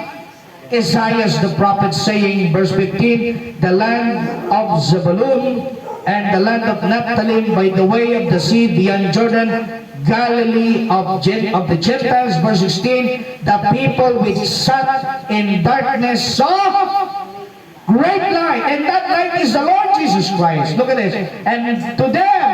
Isaiah the prophet saying, verse 15, the land of Zebulun and the land of Naphtali by the way of the sea beyond Jordan, Galilee of the Gentiles, verse 16, the people which sat in darkness saw great light, and that light is the Lord Jesus Christ. Look at this. And to them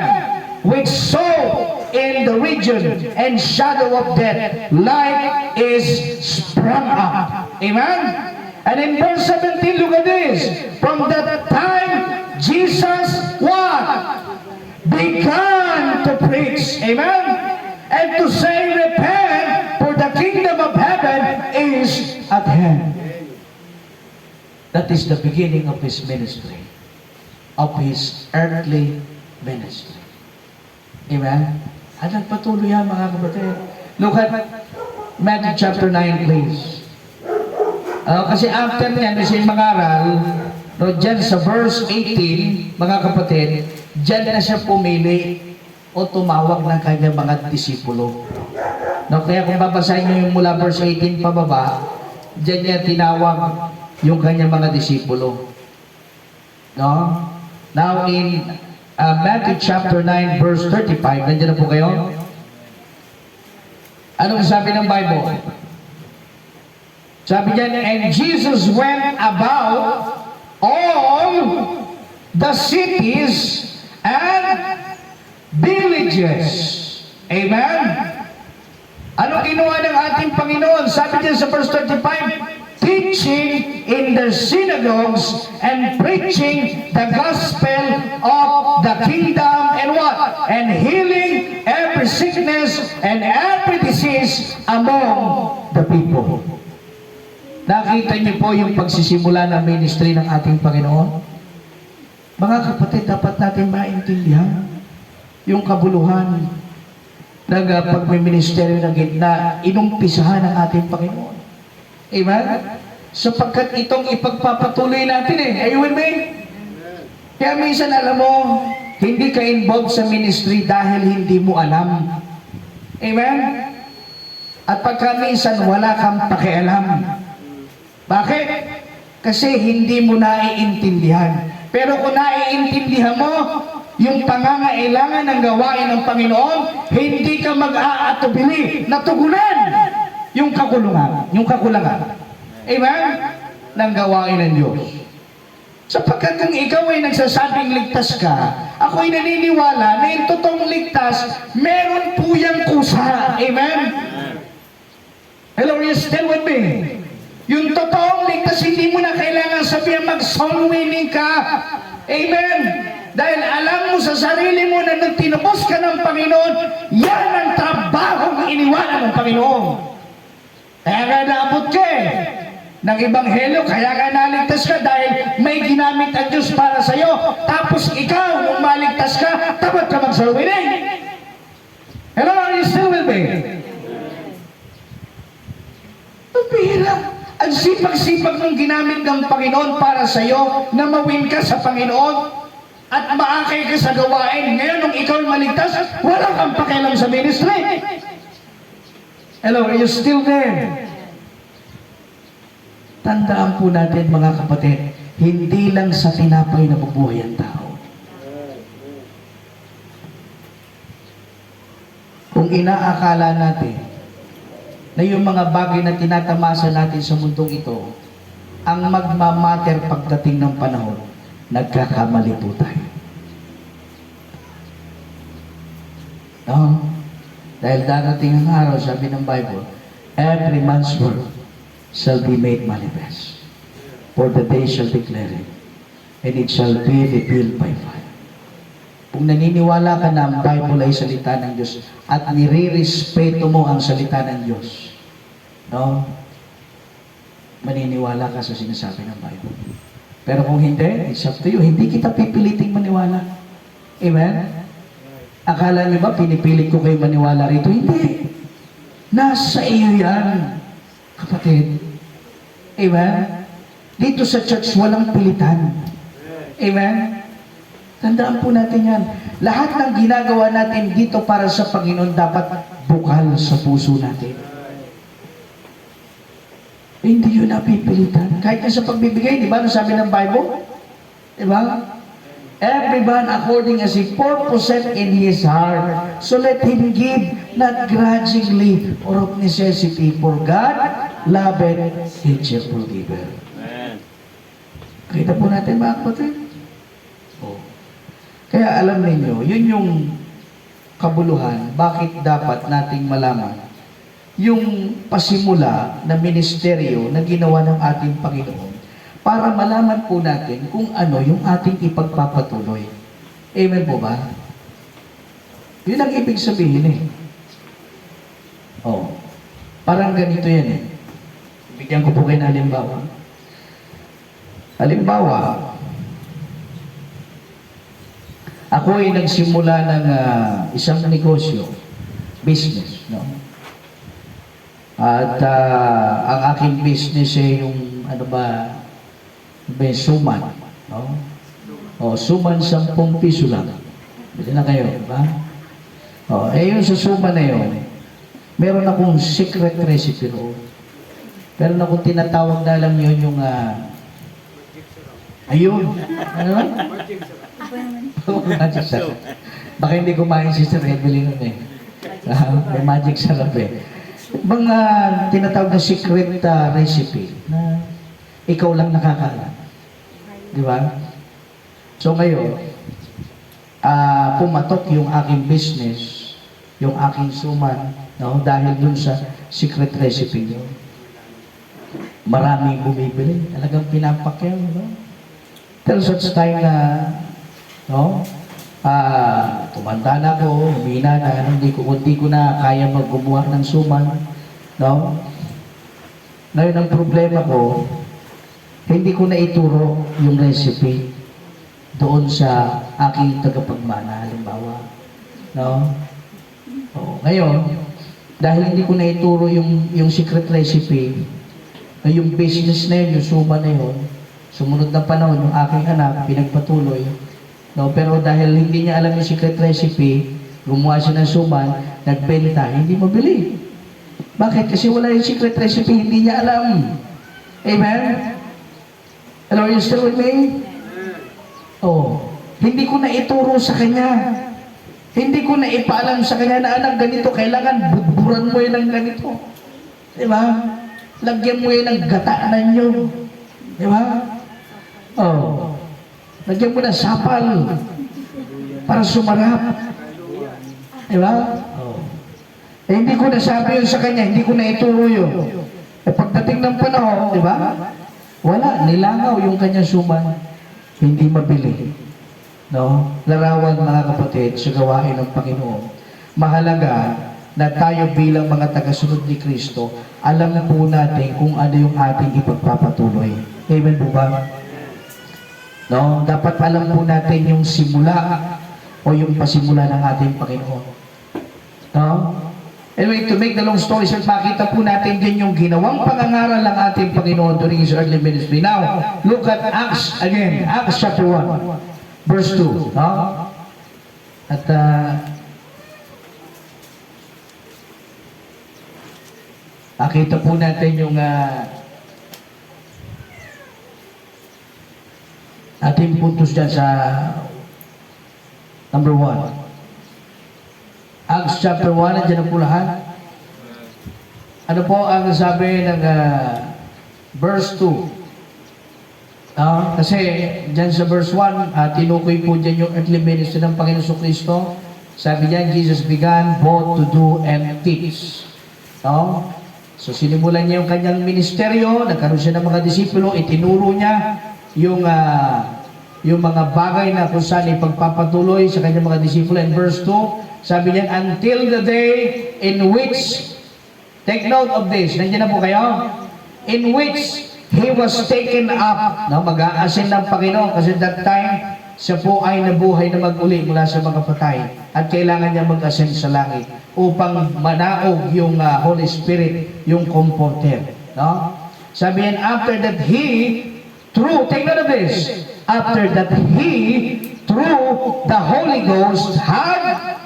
which saw in the region and shadow of death, light is sprung up. Amen? And in verse 17, look at this. From that time, Jesus, what? Began to preach. Amen? And to say, repent, for the kingdom of heaven is at hand. That is the beginning of His ministry, of His earthly ministry. Amen? At nagpatuloy yan, mga kapatid. Look at Matthew chapter 9, please. Kasi after niyan, siya mag-aral, no, dyan sa verse 18, mga kapatid, dyan na siya pumili o tumawag ng kanyang mga disipulo. No, kaya kung babasahin niyo yung mula verse 18 pababa, dyan niya tinawag yung kanyang mga disipulo. No? Now in Matthew chapter 9 verse 35, nandiyan na po kayo? Anong sabi ng Bible? Sabi niyan, and Jesus went about all the cities and villages. Amen? Ano ginawa ng ating Panginoon? Sabi niya sa verse 35, teaching in the synagogues and preaching the gospel of the kingdom and what? And healing every sickness and every disease among the people. Nakita niyo po yung pagsisimula ng ministry ng ating Panginoon? Mga kapatid, dapat natin maintindihan yung kabuluhan ng pagmiministeryo na inumpisahan ng ating Panginoon. Amen? Sapagkat itong ipagpapatuloy natin eh. Are you with me? Kaya minsan alam mo, hindi ka involved sa ministry dahil hindi mo alam. Amen? At pagka minsan wala kang pakialam. Bakit? Kasi hindi mo naiintindihan. Pero kung naiintindihan mo yung pangangailangan ng gawain ng Panginoon, hindi ka mag-aatubili na tugunan yung kakulangan. Amen? Ng gawain ng Diyos. Sapagkat kung ikaw ay nagsasabing ligtas ka, ako'y naniniwala na yung totoong ligtas, meron po yung kusa. Amen? Hello, are you still with me? Yung totoong ligtas, hindi mo na kailangan sabihin mag-soul winning ka. Amen? Dahil alam mo sa sarili mo na nung tinubos ka ng Panginoon, yan ang trabahong iniwanan ng Panginoon. Kaya ka naabot ka ng Ebanghelyo, kaya ka naligtas ka dahil may ginamit ang Diyos para sa'yo. Tapos ikaw, nung maligtas ka, dapat ka mag-soul winning. Hello, are you still with me? Ang bihira. Ang sipag-sipag ng ginamit ng Panginoon para sa'yo na mawin ka sa Panginoon at maakay ka sa gawain. Ngayon, nung ikaw maligtas, wala kang pakialam sa ministry. Hello, are you still there? Tandaan po natin mga kapatid, hindi lang sa tinapay nabubuhay ang tao. Kung inaakala natin na yung mga bagay na tinatamasa natin sa mundong ito, ang magmamater pagdating ng panahon, nagkakamali po tayo. No? Dahil darating ang araw, sabi ng Bible, every man's work shall be made manifest, for the day shall declare it, and it shall be revealed by fire. Kung naniniwala ka na ang Bible ay salita ng Diyos at nire-respeto mo ang salita ng Diyos, no? Maniniwala ka sa sinasabi ng Bible. Pero kung hindi, it's up to you. Hindi kita pipiliting maniwala. Amen? Akala niyo ba pinipilit ko kayo maniwala rito? Hindi. Nasa iyo yan, kapatid. Amen? Dito sa church, walang pilitan. Amen? Tandaan po natin yan. Lahat ng ginagawa natin dito para sa Panginoon dapat bukal sa puso natin. Hindi yun napipilitan. Kahit na sa pagbibigay, di ba? Ano sabi ng Bible? Di ba? Every man according as he purposeth in his heart. So let him give, not grudgingly or of necessity, for God loveth a cheerful giver. Amen. Kita po natin mga kapatid. Oh. Kaya alam ninyo, yun yung kabuluhan, bakit dapat nating malaman yung pasimula na ministeryo na ginawa ng ating Panginoon para malaman po natin kung ano yung ating ipagpapatuloy. Amen po ba? Yun ang ibig sabihin eh. Oh, parang ganito yan eh. Bigyan ko po kayo ng halimbawa. Halimbawa, ako ay nagsimula ng isang negosyo, business, no? At ang aking business ay yung, ano ba, may suman, no? O, suman 10 piso lang. Bili na kayo, di ba? O, yung sa suman na yun, meron akong secret recipe roon. Meron akong tinatawag na alam yun yung, ayun, ano ba? Magic sarap. Baka hindi kumain si Sir Evelyn nun eh. May magic sarap eh. Mga tinatawag na secret recipe na ikaw lang nakakaalam. Di ba? So ngayon, pumatok yung aking business, yung aking suman, no? Dahil dun sa secret recipe nyo. Maraming bumibili. Talagang pinapakyaw, no? Pero such time na, no? Tumanda na ako, humina na, hindi ko na kaya maggumawa ng suman, no? Ngayon ang problema ko, hindi ko na ituro yung recipe doon sa aking tagapagmana, halimbawa, no? Ngayon, dahil hindi ko na ituro yung secret recipe, yung business na yun, yung suman na yun, sumunod na panahon, yung aking anak, pinagpatuloy, no? Pero dahil hindi niya alam yung secret recipe, gumawa siya ng suman, nagbenta, hindi mabili. Bakit? Kasi wala yung secret recipe, hindi niya alam. Amen? Hello, are you still with me? Oh, hindi ko na ituro sa kanya. Hindi ko na ipaalam sa kanya na, anak, ganito, kailangan budburan mo yan ng ganito. Di ba? Lagyan mo yan ng gataan nyo. Di ba? Oh. Lagyan mo na sapal para sumarap. Di ba? Oh. Hindi ko nasabi yun sa kanya, hindi ko na ituro yun. Pagdating ng panahon, di ba? Wala, nilangaw yung kanyang suman. Hindi mabili. No? Larawan mga kapatid sa gawain ng Panginoon. Mahalaga na tayo bilang mga tagasunod ni Kristo, alam po natin kung ano yung ating ipagpapatuloy. Amen po ba? No? Dapat alam po natin yung simula o yung pasimula ng ating Panginoon. No? Anyway, to make the long story short, makita po natin din yung ginawang pangangaral ng ating Panginoon during His earthly ministry. Now, look at Acts again. Acts chapter 1, verse 2. No? At makita po natin yung ating puntos dyan sa number 1. Acts chapter 1, nandiyan na po lahat. Ano po ang sabi ng verse 2? Kasi dyan sa verse 1, tinukoy po dyan yung earthly ministry ng Panginoon Kristo. Sabi dyan, Jesus began both to do and teach. No? So sinimulan niya yung kanyang ministeryo, nagkaroon siya ng mga disipulo, itinuro niya yung mga bagay na kung saan ipagpapatuloy sa kanyang mga disipulo. And verse 2, sabi niya, until the day in which, take note of this, nandiyan na po kayo, in which He was taken up, no, mag-aasin ng Panginoon, kasi that time, siya po ay nabuhay na mag-uli mula sa mga patay, at kailangan niya mag-ascend sa langit, upang manaog yung Holy Spirit, yung Comforter, no? Sabi niya, after that He, take note of this, after that He, through the Holy Ghost, had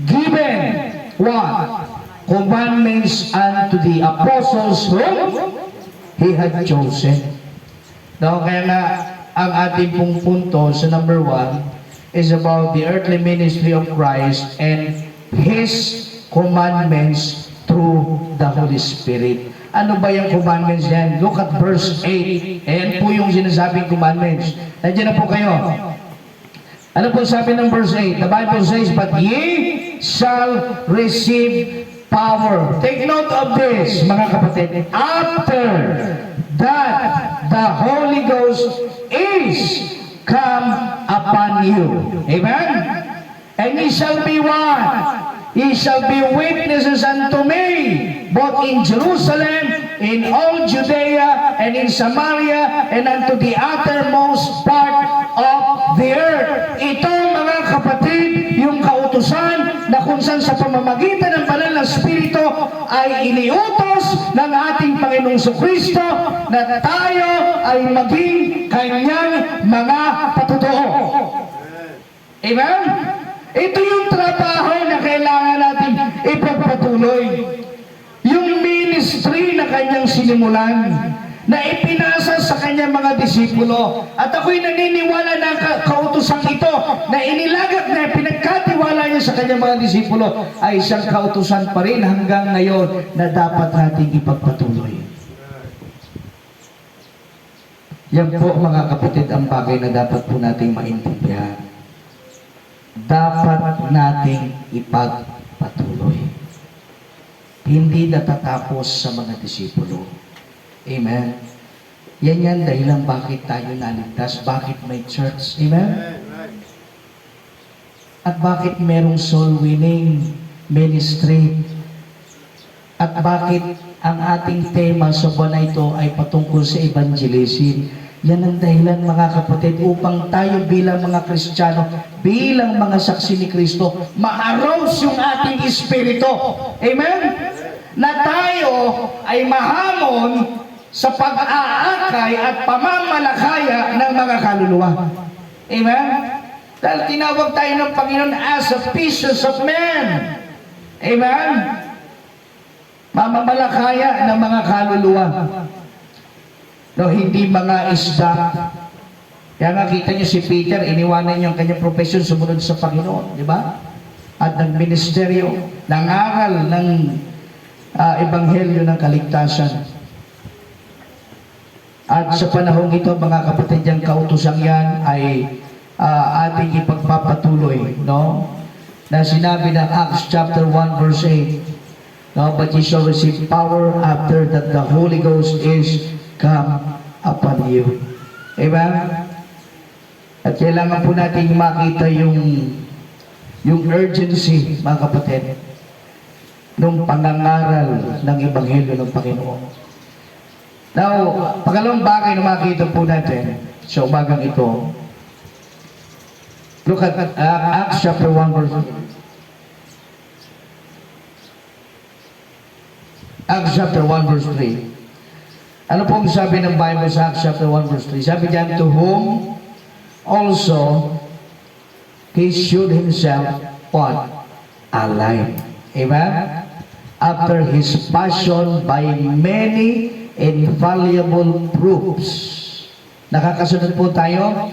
given what? Commandments unto the apostles whom He had chosen. No, kaya nga, ang ating pong punto sa number 1 is about the earthly ministry of Christ and His commandments through the Holy Spirit. Ano ba yung commandments yan? Look at verse 8. Ayan po yung sinasabing commandments. Nandiyan na po kayo. Ano po sabi ng verse 8? The Bible says, "But ye shall receive power." Take note of this, mga kapatid. After that the Holy Ghost is come upon you. Amen? And ye shall be what? Ye shall be witnesses unto me, both in Jerusalem, in all Judea, and in Samaria, and unto the uttermost part of the earth. Ito, mga kapatid, yung kautusan na kung saan sa pamamagitan ng banal na Espiritu ay iniutos ng ating Panginoong Kristo na tayo ay maging kanyang mga patutuo. Amen? Ito yung trabaho na kailangan natin ipagpatuloy. Yung ministry na kanyang sinimulan, na ipinasa sa kanyang mga disipulo. At ako'y naniniwala na kautusang ito, na inilagak na pinagkatiwala niya sa kanyang mga disipulo, ay isang kautusan pa rin hanggang ngayon na dapat nating ipagpatuloy. Yan po, mga kapatid, ang bagay na dapat po nating maintindihan. Dapat nating ipagpatuloy. Hindi natatapos sa mga disipulo. Amen. Yan dahilan bakit tayo naligtas, bakit may church. Amen. At bakit merong soul winning ministry. At bakit ang ating tema sa buwan na ito ay patungkol sa evangelism. Yan ang dahilan, mga kapatid, upang tayo bilang mga Kristiyano, bilang mga saksi ni Kristo, ma-arouse yung ating espiritu. Amen? Na tayo ay mahamon sa pag-aakay at pamamalakaya ng mga kaluluwa. Amen? Dahil tinawag tayo ng Panginoon as a pieces of men. Amen? Mamamalakaya ng mga kaluluwa. No, hindi mga isda. Kaya nga kita niyo si Peter, iniwanan niya ang kanyang profesyon, sumunod sa Panginoon, di ba? At nagministeryo, nangaral ng ebanghelyo ng kaligtasan. At sa panahong ito, mga kapatid, yung kautusang yan ay ating ipagpapatuloy, no? Na sinabi ng Acts chapter 1 verse 8, no? But ye shall receive power after that the Holy Ghost is come upon you. Amen? At kailangan po natin makita yung urgency, mga kapatid, nung pangangaral ng Ebanghelyo ng Panginoon. Now, pangalawang bagay na makita po natin sa umagang ito, look at Acts chapter 1 verse 3. Acts chapter 1 verse 3. Ano pong sabi ng Bible sa Acts chapter 1 verse 3? Sabi diyan, to whom also he showed himself what? Alive. Amen? After his passion by many infallible proofs. Nakakasunod po tayo?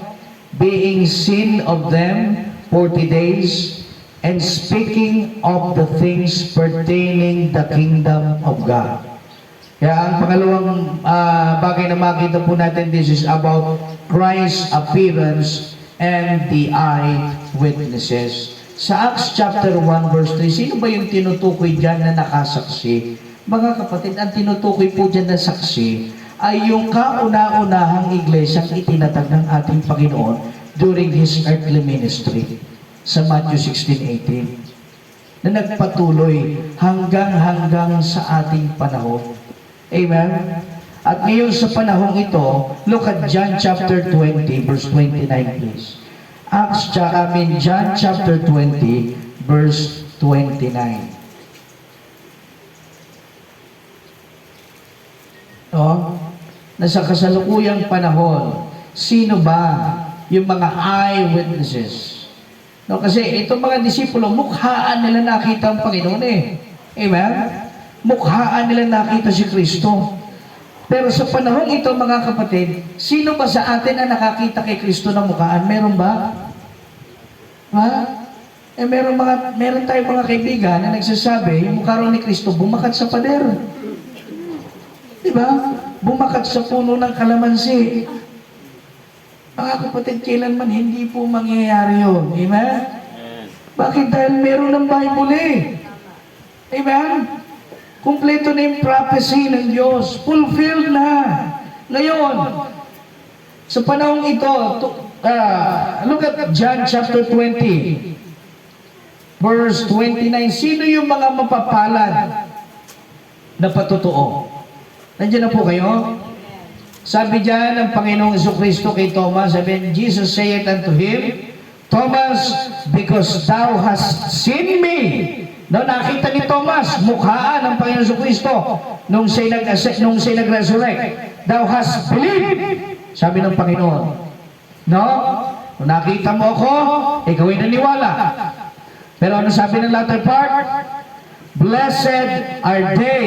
Being seen of them 40 days and speaking of the things pertaining the kingdom of God. Kaya ang pangalawang bagay na makita po natin, this is about Christ's appearance and the eyewitnesses. Sa Acts chapter 1 verse 3, sino ba yung tinutukoy dyan na nakasaksi? Mga kapatid, ang tinutukoy po dyan na saksi ay yung kauna-unahang iglesyang itinatag ng ating Panginoon during His earthly ministry sa Matthew 16:18 na nagpatuloy hanggang sa ating panahon. Amen? At ngayon sa panahong ito, look at John chapter 20, verse 29, please. John chapter 20, verse 29. No? Nasa kasalukuyang panahon, sino ba yung mga eyewitnesses? No, kasi itong mga disipulo, mukhaan nila nakita ang Panginoon eh. Amen? Mukhaan nila nakita si Kristo. Pero sa panahon ito, mga kapatid, sino ba sa atin ang nakakita kay Kristo na mukhaan? Meron ba? Ha? Meron tayong mga kaibigan na nagsasabi, yung mukha raw ni Kristo, bumakat sa pader. Diba? Bumakat sa puno ng kalamansi. Mga kapatid, kailanman hindi po mangyayari yun. Amen? Bakit? Dahil meron ng Bible eh. Amen? Kumpleto na yung prophecy ng Diyos. Fulfilled na. Ngayon, sa panahong ito, look at John chapter 20, verse 29. Sino yung mga mapapalad na patotoo? Nandiyan na po kayo? Sabi dyan ng Panginoong Jesucristo kay Thomas, sabi, Jesus said unto him, Thomas, because thou hast seen me. No, nakita ni Thomas, mukhaan ng Panginoong Jesucristo nung siya'y nag-resurrect. Thou hast believed. Sabi ng Panginoon. No? Kung nakita mo ako, ikaw ay naniwala. Pero ano sabi ng latter part? Blessed are they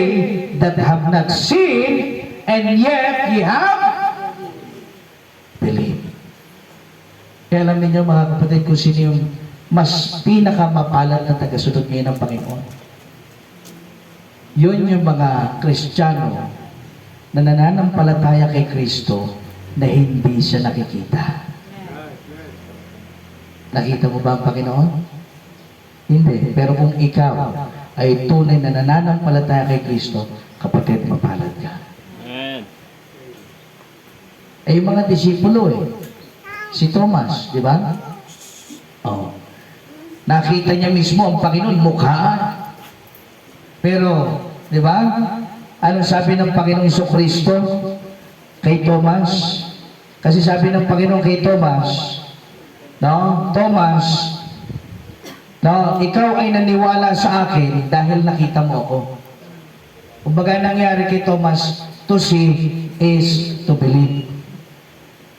that have not seen, and yet ye have believed. Kaya alam ninyo mga kapatid kung sino yung mas pinakamapalad na tagasunod ngayon ng Panginoon. Yun yung mga Kristiyano na nananampalataya kay Kristo na hindi siya nakikita. Nakita mo ba ang Panginoon? Hindi. Pero kung ikaw ay tunay na nananampalataya kay Kristo, kapatid, mapalad ka. Ay yung mga disipulo si Thomas, di ba? Oh. Nakita niya mismo ang Panginoon, mukhaan. Pero, di ba? Anong sabi ng Panginoong Jesucristo kay Thomas? Kasi sabi ng Panginoon kay Thomas, no? Thomas, no, ikaw ay naniwala sa akin dahil nakita mo ako. Kumbaga nangyari kay Thomas, to see is to believe.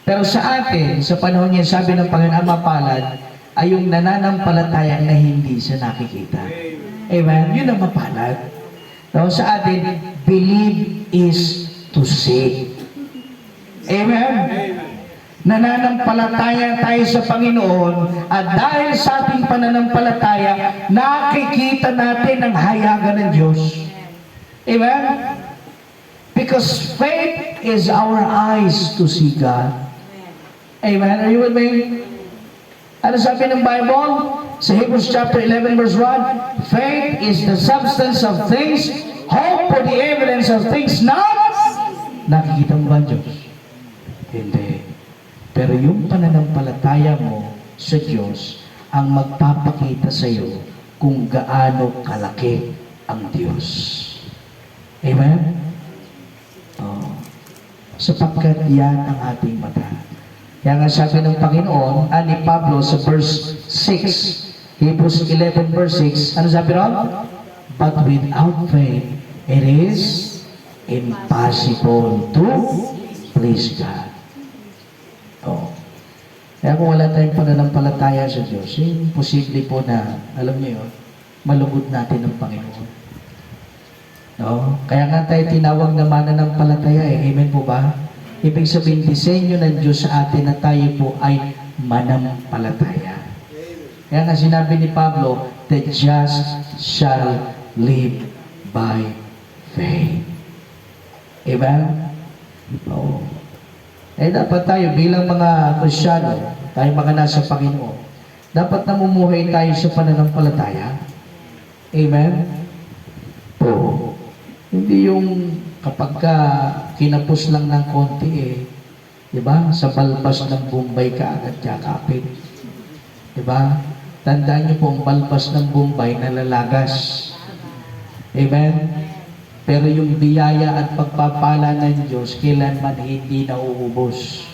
Pero sa atin, sa panahon niya, sabi ng Panginoon, ang mapalad ay yung nananampalataya na hindi siya nakikita. Amen? Yun ang mapalad. No? Sa atin, believe is to see. Amen? Nananampalataya tayo sa Panginoon at dahil sa ating pananampalataya, nakikita natin ang hayagan ng Diyos. Amen? Because faith is our eyes to see God. Amen? Are you with me? Ano sabi ng Bible? Sa Hebrews chapter 11 verse 1, faith is the substance of things, hope for the evidence of things not. Nakikita mo ba ang Diyos? Hindi. Pero yung pananampalataya mo sa Diyos ang magpapakita sa iyo kung gaano kalaki ang Diyos. Amen? Oh. Sapagkat yan ang ating mata. Kaya nga sabi ng Panginoon, ni Pablo sa verse 6, Hebrews 11 verse 6, ano sabi ron? But without faith, it is impossible to please God. Oh. Kaya kung wala tayong pananampalataya sa Diyos, posible po na, alam niyo yun, malugod natin ng Panginoon. No? Kaya nga tayo tinawag na mananampalataya Amen po ba? Ibig sabihin, disenyo ng Diyos sa atin na tayo po ay manampalataya. Kaya nga sinabi ni Pablo, the just shall live by faith. Amen? Oo. Dapat tayo bilang mga Kristiyano, tayo mga nasa Panginoon, dapat namumuhay tayo sa pananampalataya. Amen? Oo. Hindi yung kapag ka kinapos lang ng konti di ba? Sa balbas ng Bombay ka agad yakapin. Di ba? Tandaan niyo po ang balbas ng Bombay nalalagas. Amen? Pero yung biyaya at pagpapala ng Diyos kailanman hindi nauubos.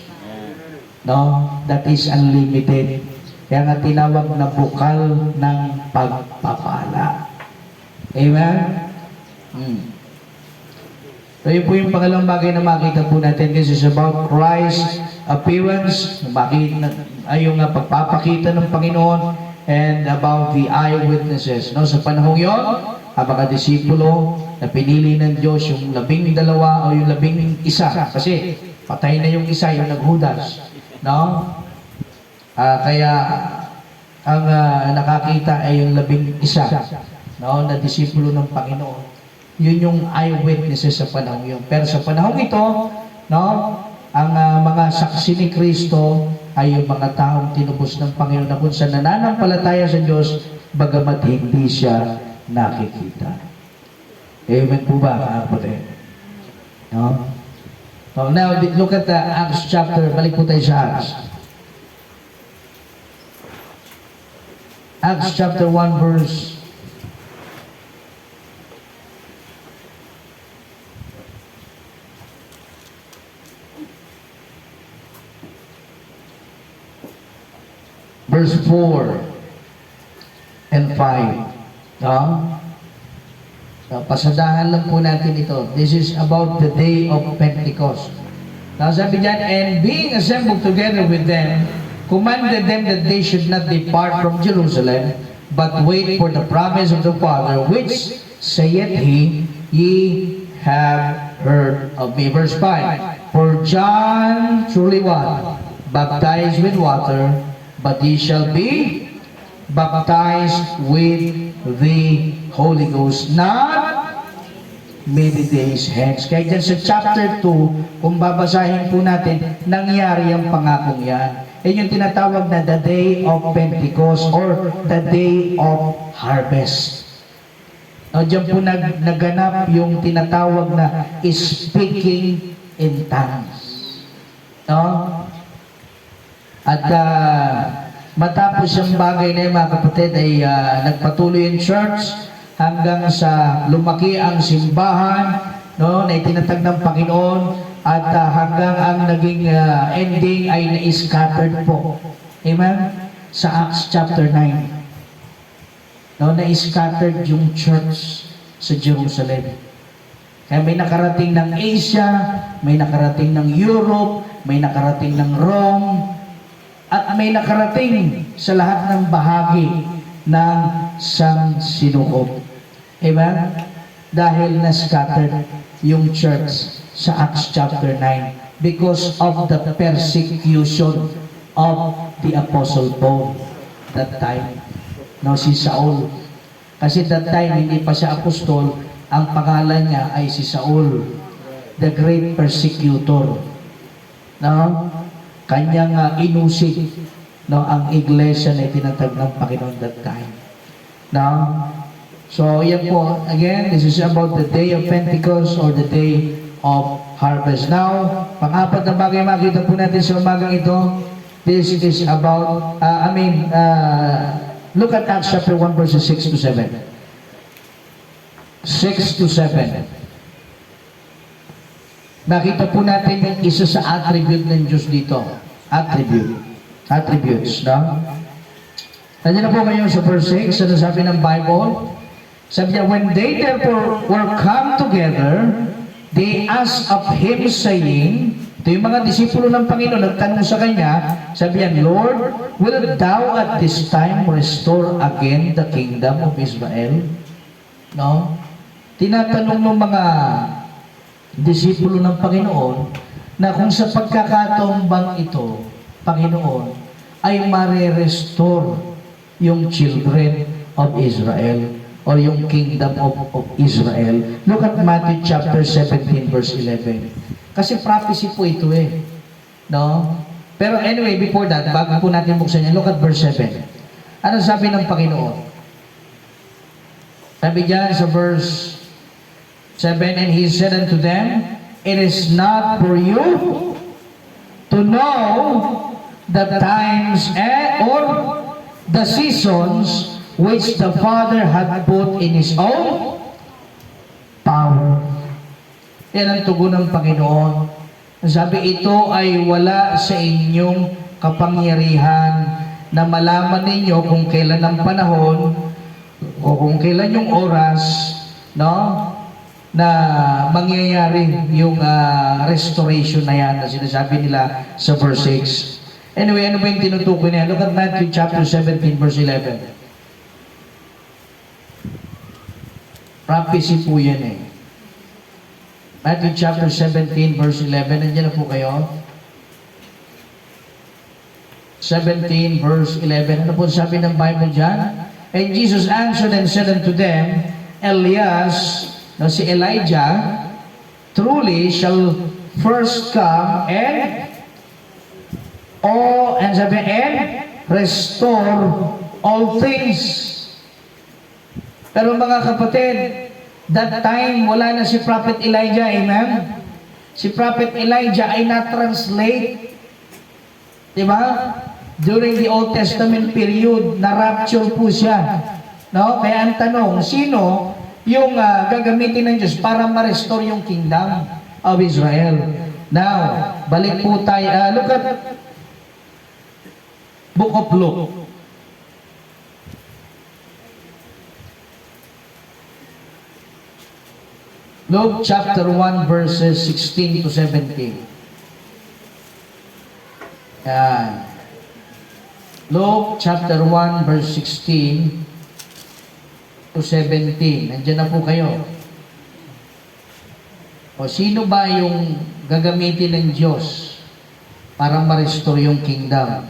No? That is unlimited. Kaya nga tinawag na bukal ng pagpapala. Amen? So yun po yung pangalawang bagay na makita po natin. This is about Christ's appearance, yung pagpapakita ng Panginoon, and about the eyewitnesses. No? Sa panahong yun, ang mga disipulo na pinili ng Diyos, yung 12 o yung 11. Kasi patay na yung isa, yung naghudas. No? Kaya ang nakakita ay yung 11, no, na disipulo ng Panginoon. Yun yung eyewitnesses sa panahon yun. Pero sa panahon ito, no, ang mga saksi ni Kristo ay yung mga taong tinubos ng Panginoon na kung saan nananampalataya sa Diyos, bagamat hindi siya nakikita. Amen po ba, mga kapatid? No? So now, look at the Acts chapter. Balik po tayo sa Acts. Acts chapter 1 verse verse 4 and 5. No? So, pasadahan lang po natin ito. This is about the day of Pentecost. Now, sabi diyan, and being assembled together with them, commanded them that they should not depart from Jerusalem, but wait for the promise of the Father, which saith he, ye have heard of me. Verse 5, for John truly what? Baptized with water, but ye shall be baptized with the Holy Ghost, not many days hence. Kaya dyan sa chapter 2, kung babasahin po natin, nangyari ang pangakong yan. Yan yung tinatawag na the day of Pentecost or the day of harvest. O, dyan po naganap yung tinatawag na speaking in tongues. No? At matapos yung bagay na yun, mga kapatid, ay nagpatuloy yung church hanggang sa lumaki ang simbahan, no, na itinatag ng Panginoon, at hanggang ang naging ending ay na-scattered po. Amen? Sa Acts chapter 9. No, na-scattered yung church sa Jerusalem. Kaya may nakarating ng Asia, may nakarating ng Europe, may nakarating ng Rome, at may nakarating sa lahat ng bahagi ng sansinukob. Amen? Dahil na-scattered yung church sa Acts chapter 9 because of the persecution of the Apostle Paul that time. No, si Saul. Kasi that time, hindi pa siya apostol, ang pangalan niya ay si Saul, the great persecutor. No? Kanyang inusig, no, ang iglesia na itinatag ng Panginoon that time. Now, so yan po, again, this is about the day of Pentecost or the day of harvest. Now, pang-apat na bagay makita po natin sa umagang ito, this is about, look at Acts chapter 1 verses 6 to 7. 6 to 7. Nakita po natin yung isa sa attribute ng Diyos dito. Attributes, no? Nandiyan na po kayo sa verse 6, ano sabi ng Bible? Sabi niya, when they therefore were come together, they asked of him saying, ito yung mga disipulo ng Panginoon, nagtanong sa kanya, sabi niya, Lord, will thou at this time restore again the kingdom of Israel? No? Tinatanong ng mga disipulo ng Panginoon na kung sa pagkakataong bang ito, Panginoon, ay mare-restore yung children of Israel or yung kingdom of Israel. Look at Matthew chapter 17 verse 11. Kasi prophecy po ito eh. No? Pero anyway, before that, bago po natin buksan yan, look at verse 7. Ano sabi ng Panginoon? Sabi dyan sa verse 7, and he said unto them, it is not for you to know the times or the seasons which the Father had put in His own power. Yan ang tugon ng Panginoon. Sabi, ito ay wala sa inyong kapangyarihan na malaman ninyo kung kailan ang panahon o kung kailan yung oras, no, na mangyayari yung restoration na yan na sinasabi nila sa verse 6. Anyway, ano ba yung tinutukoy niya? Look at Matthew chapter 17 verse 11. Prophecy po yan eh. Matthew chapter 17 verse 11. Nandiyan na po kayo. 17 verse 11. Ano po sabi ng Bible dyan? And Jesus answered and said unto them, Elias, no, si Elijah, truly shall first come and sabi, and restore all things. Pero mga kapatid, that time, wala na si Prophet Elijah, amen? Si Prophet Elijah ay na-translate, di ba? During the Old Testament period, na-rapture po siya. No? Kaya ang tanong, sino yung gagamitin ng Diyos para ma-restore yung kingdom of Israel? Now, balik po tayo. Look at Book of Luke. Luke chapter 1 verses 16 to 17. Yan. Luke chapter 1 verse 16 to 17. Nandiyan na po kayo. O sino ba yung gagamitin ng Diyos para ma-restore yung kingdom?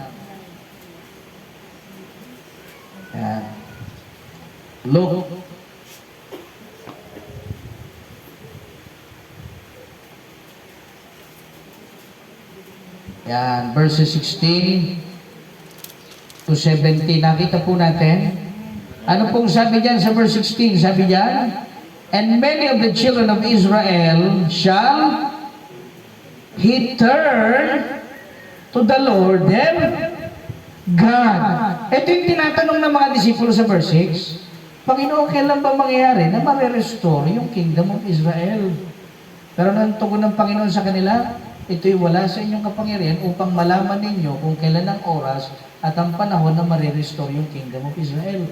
Yan. Luke yan, verses 16 to 17. Nakita po natin. Ano pong sabi dyan sa verse 16? Sabi dyan, and many of the children of Israel shall he turn to the Lord their God. Ito yung tinatanong ng mga disipulo sa verse 6. Panginoon, kailan ba mangyayari na ma-restore yung kingdom of Israel? Pero nang tugon ng Panginoon sa kanila, ito'y wala sa inyong kapangyarihan upang malaman ninyo kung kailan ang oras at ang panahon na ma-restore yung kingdom of Israel.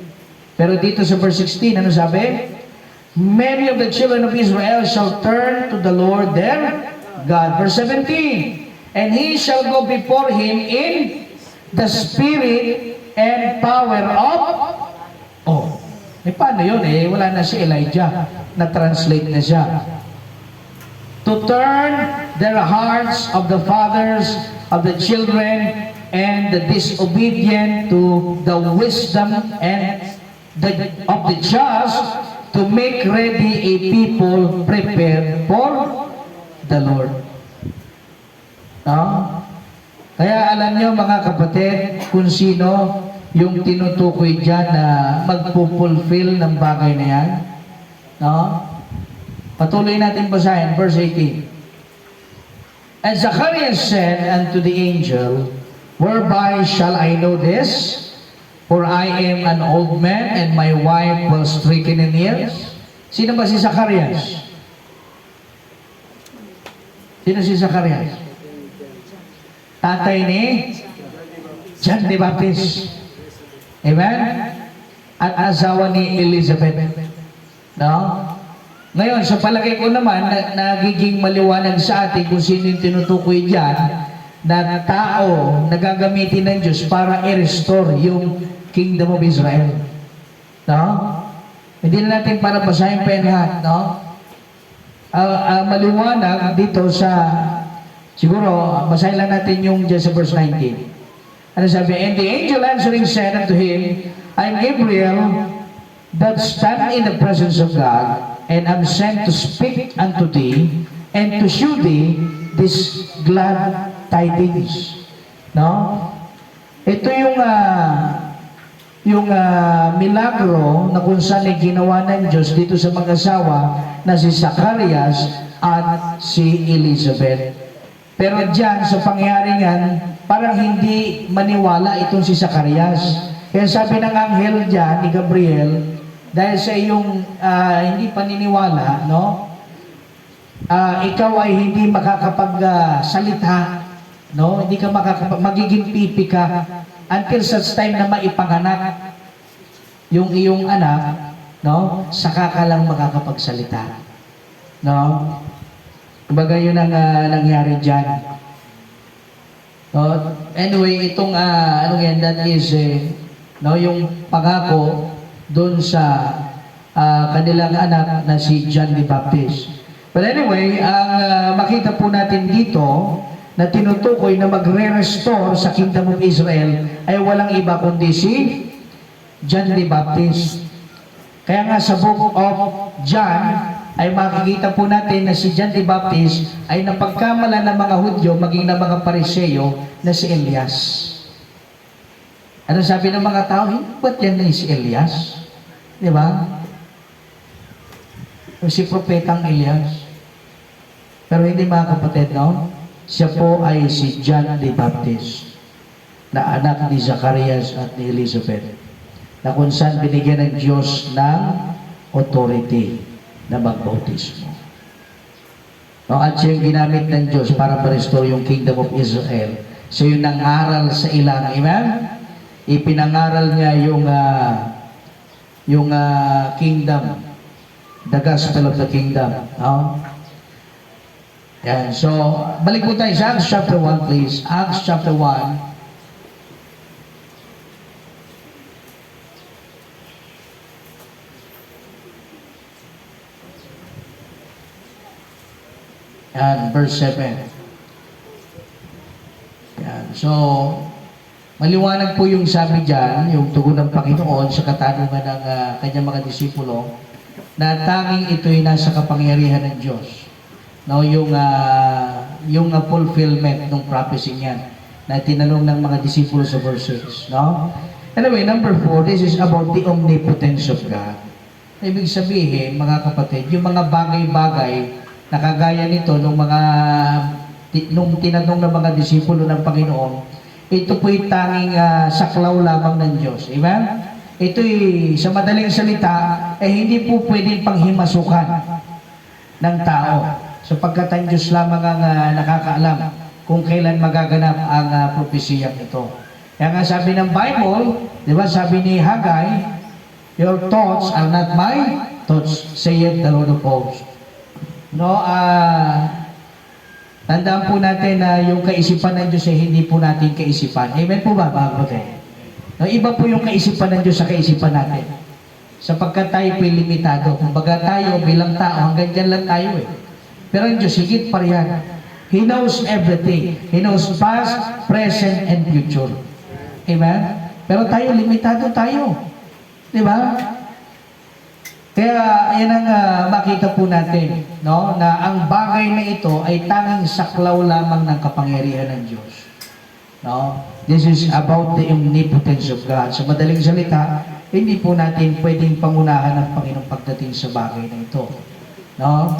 Pero dito sa verse 16, ano sabi? Many of the children of Israel shall turn to the Lord their God. Verse 17, and he shall go before him in the spirit and power of... paano yun eh? Wala na si Elijah. Na-translate na siya. To turn their hearts of the fathers of the children and the disobedient to the wisdom and of the just, to make ready a people prepared for the Lord. No? Kaya alam nyo mga kapatid, kung sino yung tinutukoy dyan na magpupulfill ng bagay na yan. No? Patuloy natin basahin, verse 18. And Zacharias said unto the angel, whereby shall I know this? For I am an old man, and my wife was stricken in years. Sino ba si Zacharias? Sino si Zacharias? Tatay ni John the Baptist. Amen? At asawa ni Elizabeth. No? Ngayon, sa palagay ko naman, nagiging maliwanag sa atin kung sino yung tinutukoy dyan na tao na gagamitin ng Diyos para i-restore yung Kingdom of Israel. No? Hindi na natin para basahin pa yan lahat, no? Maliwanag dito sa, siguro, basahin lang natin yung dyan sa verse 19. Ano sabi? And the angel answering said unto him, I am Gabriel, that stand in the presence of God, and am sent to speak unto thee, and to shew thee this glad tidings. No? Ito yung milagro na kung saan ay ginawa ng Diyos dito sa mag-asawa na si Zacharias at si Elizabeth. Pero diyan sa pangyayari yan, parang hindi maniwala itong si Zacharias. Kaya sabi ng anghel diyan ni Gabriel, dahil sa iyong hindi paniniwala, no? Ikaw ay hindi makakapagsalita, no? Hindi ka magiging pipi ka until such time na maipanganak yung iyong anak, no? Saka ka lang makakapagsalita, no? Kumbaga yun ang nangyari diyan. No? Anyway, itong ano yan, that is no, yung pangako doon sa kanilang anak na si John the Baptist. But anyway, ang makita po natin dito na tinutukoy na magre-restore sa Kingdom of Israel ay walang iba kundi si John the Baptist. Kaya nga sa book of John ay makikita po natin na si John the Baptist ay napagkamala ng mga Hudyo maging ng mga Pariseo na si Elias. Ano sabi ng mga tao? Ba't yan na si Elias? Di ba? O si Propetang Elias. Pero hindi mga kapatid, no? Siya po ay si John the Baptist na anak ni Zacarias at ni Elizabeth na kung saan binigyan ng Diyos ng authority na magbautismo. No, at siya yung ginamit ng Diyos para ma-restore yung Kingdom of Israel. So yung nangaral sa ilang, amen? Ipinangaral niya yung kingdom, the gospel of the kingdom. No? Yan. So, balik po tayo sa Acts chapter 1, please. Acts chapter 1. Yan, verse 7. Yan. So, maliwanag po yung sabi dyan, yung tugon ng Panginoon sa katanungan ng kanyang mga disipulo, na tanging ito'y nasa kapangyarihan ng Diyos. No, yung fulfillment ng prophecy niyan na tinanong ng mga disipulo sa verse 6. No? Anyway, number 4, this is about the omnipotence of God. Ibig sabihin, mga kapatid, yung mga bagay-bagay na kagaya nito nung tinanong ng mga disipulo ng Panginoon, ito po'y tanging saklaw lamang ng Diyos. Amen? Ito'y, sa madaling salita, hindi po pwedeng panghimasukan ng tao. Sapagkat ang Diyos lamang ang nakakaalam kung kailan magaganap ang propesiyang ito. Kaya nga sabi ng Bible, di ba, sabi ni Haggai, your thoughts are not my thoughts, saith the Lord of hosts. No, tandaan po natin na yung kaisipan ng Diyos ay hindi po natin kaisipan. Amen po ba, mga kapatid? No, iba po yung kaisipan ng Diyos sa kaisipan natin. Sapagkat tayo po'y limitado. Kumbaga tayo bilang tao, hanggang dyan lang tayo eh. Pero ang Diyos, higit pa riyan. He knows everything. He knows past, present, and future. Amen? Pero tayo, limitado tayo. Di ba? Kaya, yan ang makita po natin, no? Na ang bagay na ito ay tanging saklaw lamang ng kapangyarihan ng Diyos. No? This is about the omnipotence of God. Sa madaling salita, hindi po natin pwedeng pangunahan ng Panginoong pagdating sa bagay na ito. No?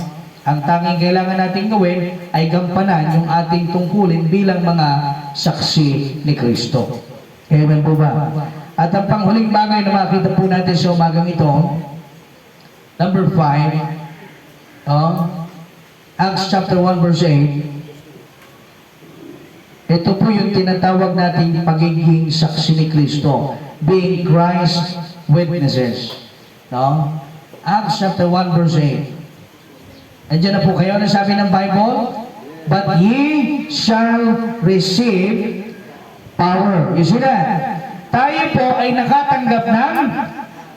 Ang tanging kailangan natin gawin ay gampanan yung ating tungkulin bilang mga saksi ni Kristo. Amen po ba? At ang panghuling bagay na makita po natin sa umagang ito, number 5, Acts chapter 1 verse 8, ito po yung tinatawag nating pagiging saksi ni Kristo, being Christ's witnesses. No? Acts chapter 1 verse 8. Andiyan na po kayo na sabi ng Bible, but ye shall receive power. You see that? Tayo po ay nakatanggap ng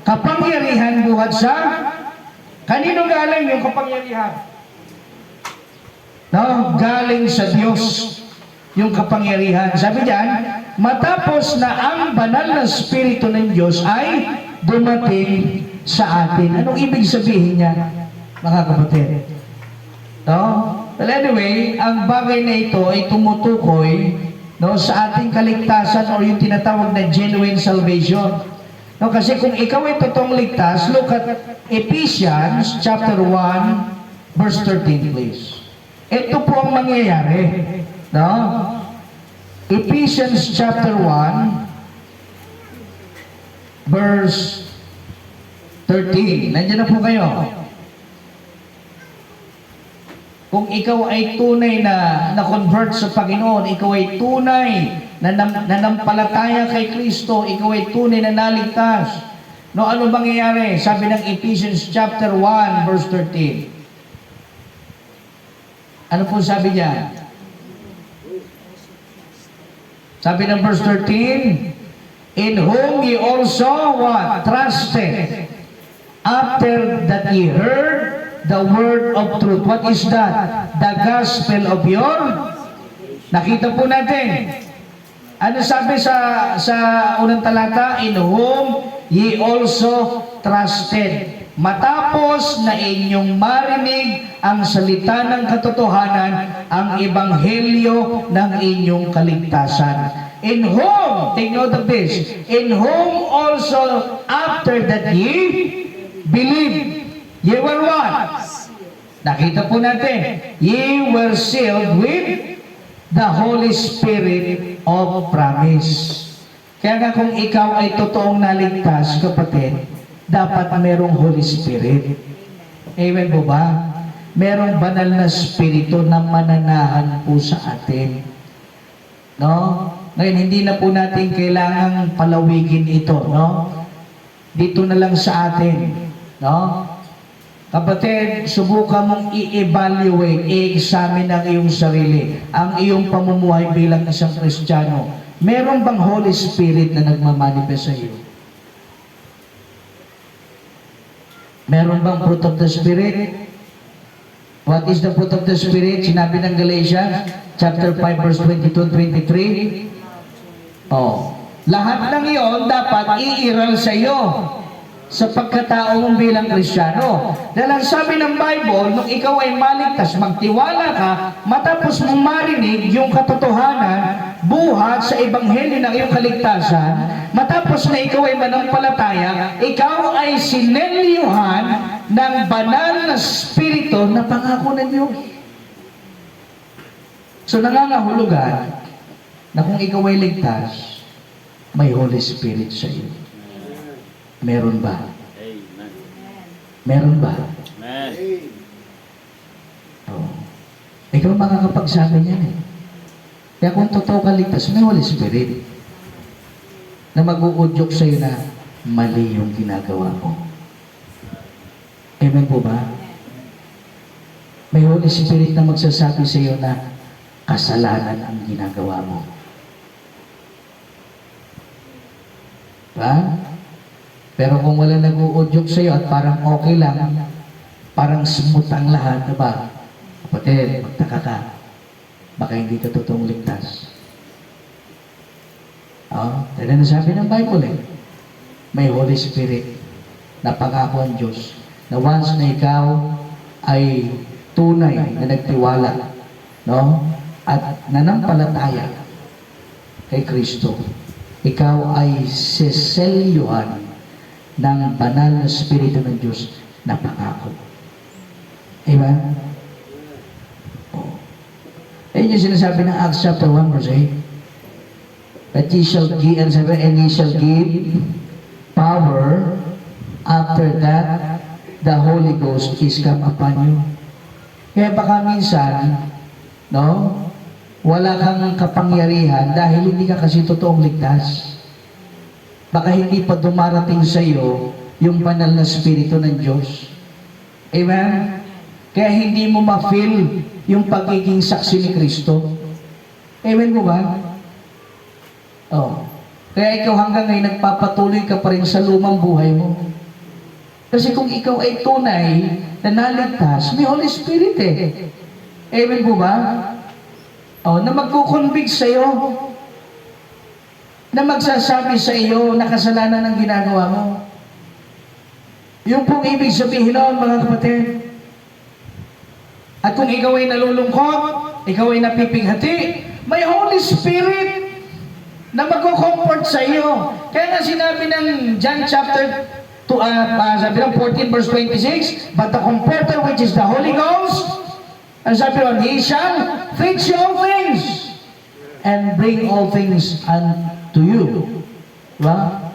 kapangyarihan buhat sa kanino galing yung kapangyarihan? No, galing sa Diyos yung kapangyarihan. Sabi diyan, matapos na ang banal na Espiritu ng Diyos ay dumating sa atin. Anong ibig sabihin niya, mga kapatid? No? Well, anyway, ang bagay na ito ay tumutukoy, no, sa ating kaligtasan o yung tinatawag na genuine salvation. No, kasi kung ikaw ay totoong ligtas, look at Ephesians chapter 1 verse 13, please. Ito po ang mangyayari. No? Ephesians chapter 1 verse 13. Nandiyan na po kayo. Kung ikaw ay tunay na convert sa Panginoon, ikaw ay tunay na nanampalataya kay Kristo, ikaw ay tunay na naligtas. No, ano mangyayari? Sabi ng Ephesians chapter 1 verse 13. Ano po sabi niya? Sabi ng verse 13, in whom ye also what? Trusted. after that ye heard the word of truth. What is that? The gospel of your... Nakita po natin. Ano sabi sa unang talata? In whom ye also trusted. Matapos na inyong marinig ang salita ng katotohanan, ang ebanghelyo ng inyong kaligtasan. In whom, take note of this, in whom also after that ye believe. Ye were what? Nakita po natin. Ye were sealed with the Holy Spirit of promise. Kaya nga kung ikaw ay totoong naligtas, kapatid, dapat merong Holy Spirit. Amen po ba? Merong banal na Espiritu na mananahan po sa atin. No? Ngayon, hindi na po natin kailangang palawigin ito, no? Dito na lang sa atin, no? Kapatid, subukan mong i-evaluate, i-examine ang iyong sarili, ang iyong pamumuhay bilang isang Kristiyano. Meron bang Holy Spirit na nagmamanifest sa iyo? Meron bang fruit of the Spirit? What is the fruit of the Spirit? Sinabi ng Galatians, chapter 5, verse 22-23. Oh, lahat ng iyon dapat iiral sa iyo sa pagkatao mong bilang Kristiyano. Dahil ang sabi ng Bible, nung ikaw ay maligtas, magtiwala ka, matapos mong marinig yung katotohanan, buhat sa ebanghelyo ng iyong kaligtasan, matapos na ikaw ay manampalataya, ikaw ay sinelyuhan ng banal na Espiritu na pangako ng Diyos. So nangangahulugan na kung ikaw ay ligtas, may Holy Spirit sa iyo. Meron ba? Amen. Meron ba? Amen. Oh. Ikaw makakapagsabi niyan eh. Kaya kung totoo ka ligtas, may Holy Spirit na mag-uudyok sa'yo na mali yung ginagawa mo. Amen po ba? May Holy Spirit na magsasabi sa'yo na kasalanan ang ginagawa mo. Ba? Pero kung wala nag-uudyok sa'yo at parang okay lang, parang smooth ang lahat, diba? Kapatid, magtaka ka. Baka hindi ka totoong ligtas. Dahil na sabi ng Bible eh, may Holy Spirit na pangako ang Diyos na once na ikaw ay tunay na nagtiwala, no? At nanampalataya kay Kristo, ikaw ay seselyuhan ng banal na Espiritu ng Diyos na pangako. Amen? Oh. Ayun yung sinasabi ng Acts chapter 1 verse 8. That ye shall give, and ye shall give power after that the Holy Ghost is come upon you. Kaya baka minsan, no, wala kang kapangyarihan dahil hindi ka kasi totoong ligtas. Baka hindi pa dumarating sa iyo yung banal na Espiritu ng Diyos. Amen? Kaya hindi mo ma-feel yung pagiging saksi ni Kristo. Amen mo ba? Oh. Kaya ikaw hanggang ngayon nagpapatuloy ka pa rin sa lumang buhay mo. Kasi kung ikaw ay tunay na naligtas, may Holy Spirit eh. Amen po ba? Oh, na magkukonvict sa iyo, na magsasabi sa iyo na kasalanan ang ginagawa mo. Yung pong ibig sabihin noon, mga kapatid. At kung ikaw ay nalulungkot, ikaw ay napipighati, may Holy Spirit na magko-comfort sa iyo. Kaya nga sinabi ng John chapter 2, sabi ng 14 verse 26, but the Comforter which is the Holy Ghost, ang sabi ron, He shall teach you all things and bring all things unto you. Diba?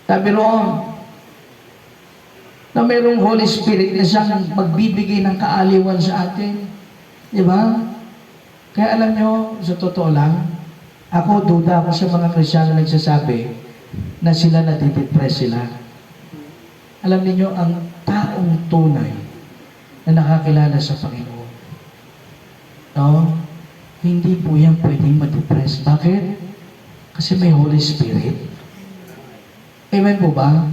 Sabi roon, na mayroong Holy Spirit na siyang magbibigay ng kaaliwan sa atin. Diba? Kaya alam nyo, sa totoo lang, ako, duda ako sa mga Kristyano nagsasabi na sila natidepress sila. Alam niyo ang taong tunay na nakakilala sa Panginoon, no? Hindi po yan pwedeng ma-depress. Bakit? Kasi may Holy Spirit. Amen po ba?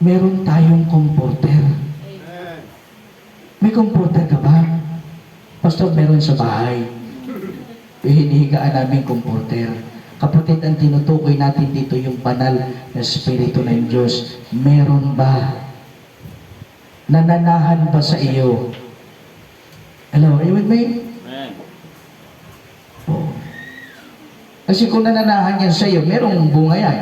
meron tayong comforter. May comforter ka ba? Pastor, meron sa bahay. Hinihigaan namin comforter. Kapatid, ang tinutukoy natin dito yung banal na Espiritu ng Diyos. Meron ba? Nananahan ba sa iyo? Hello, are you with me? Amen. Oh. Kasi kung nananahan yan sa iyo, merong bunga yan.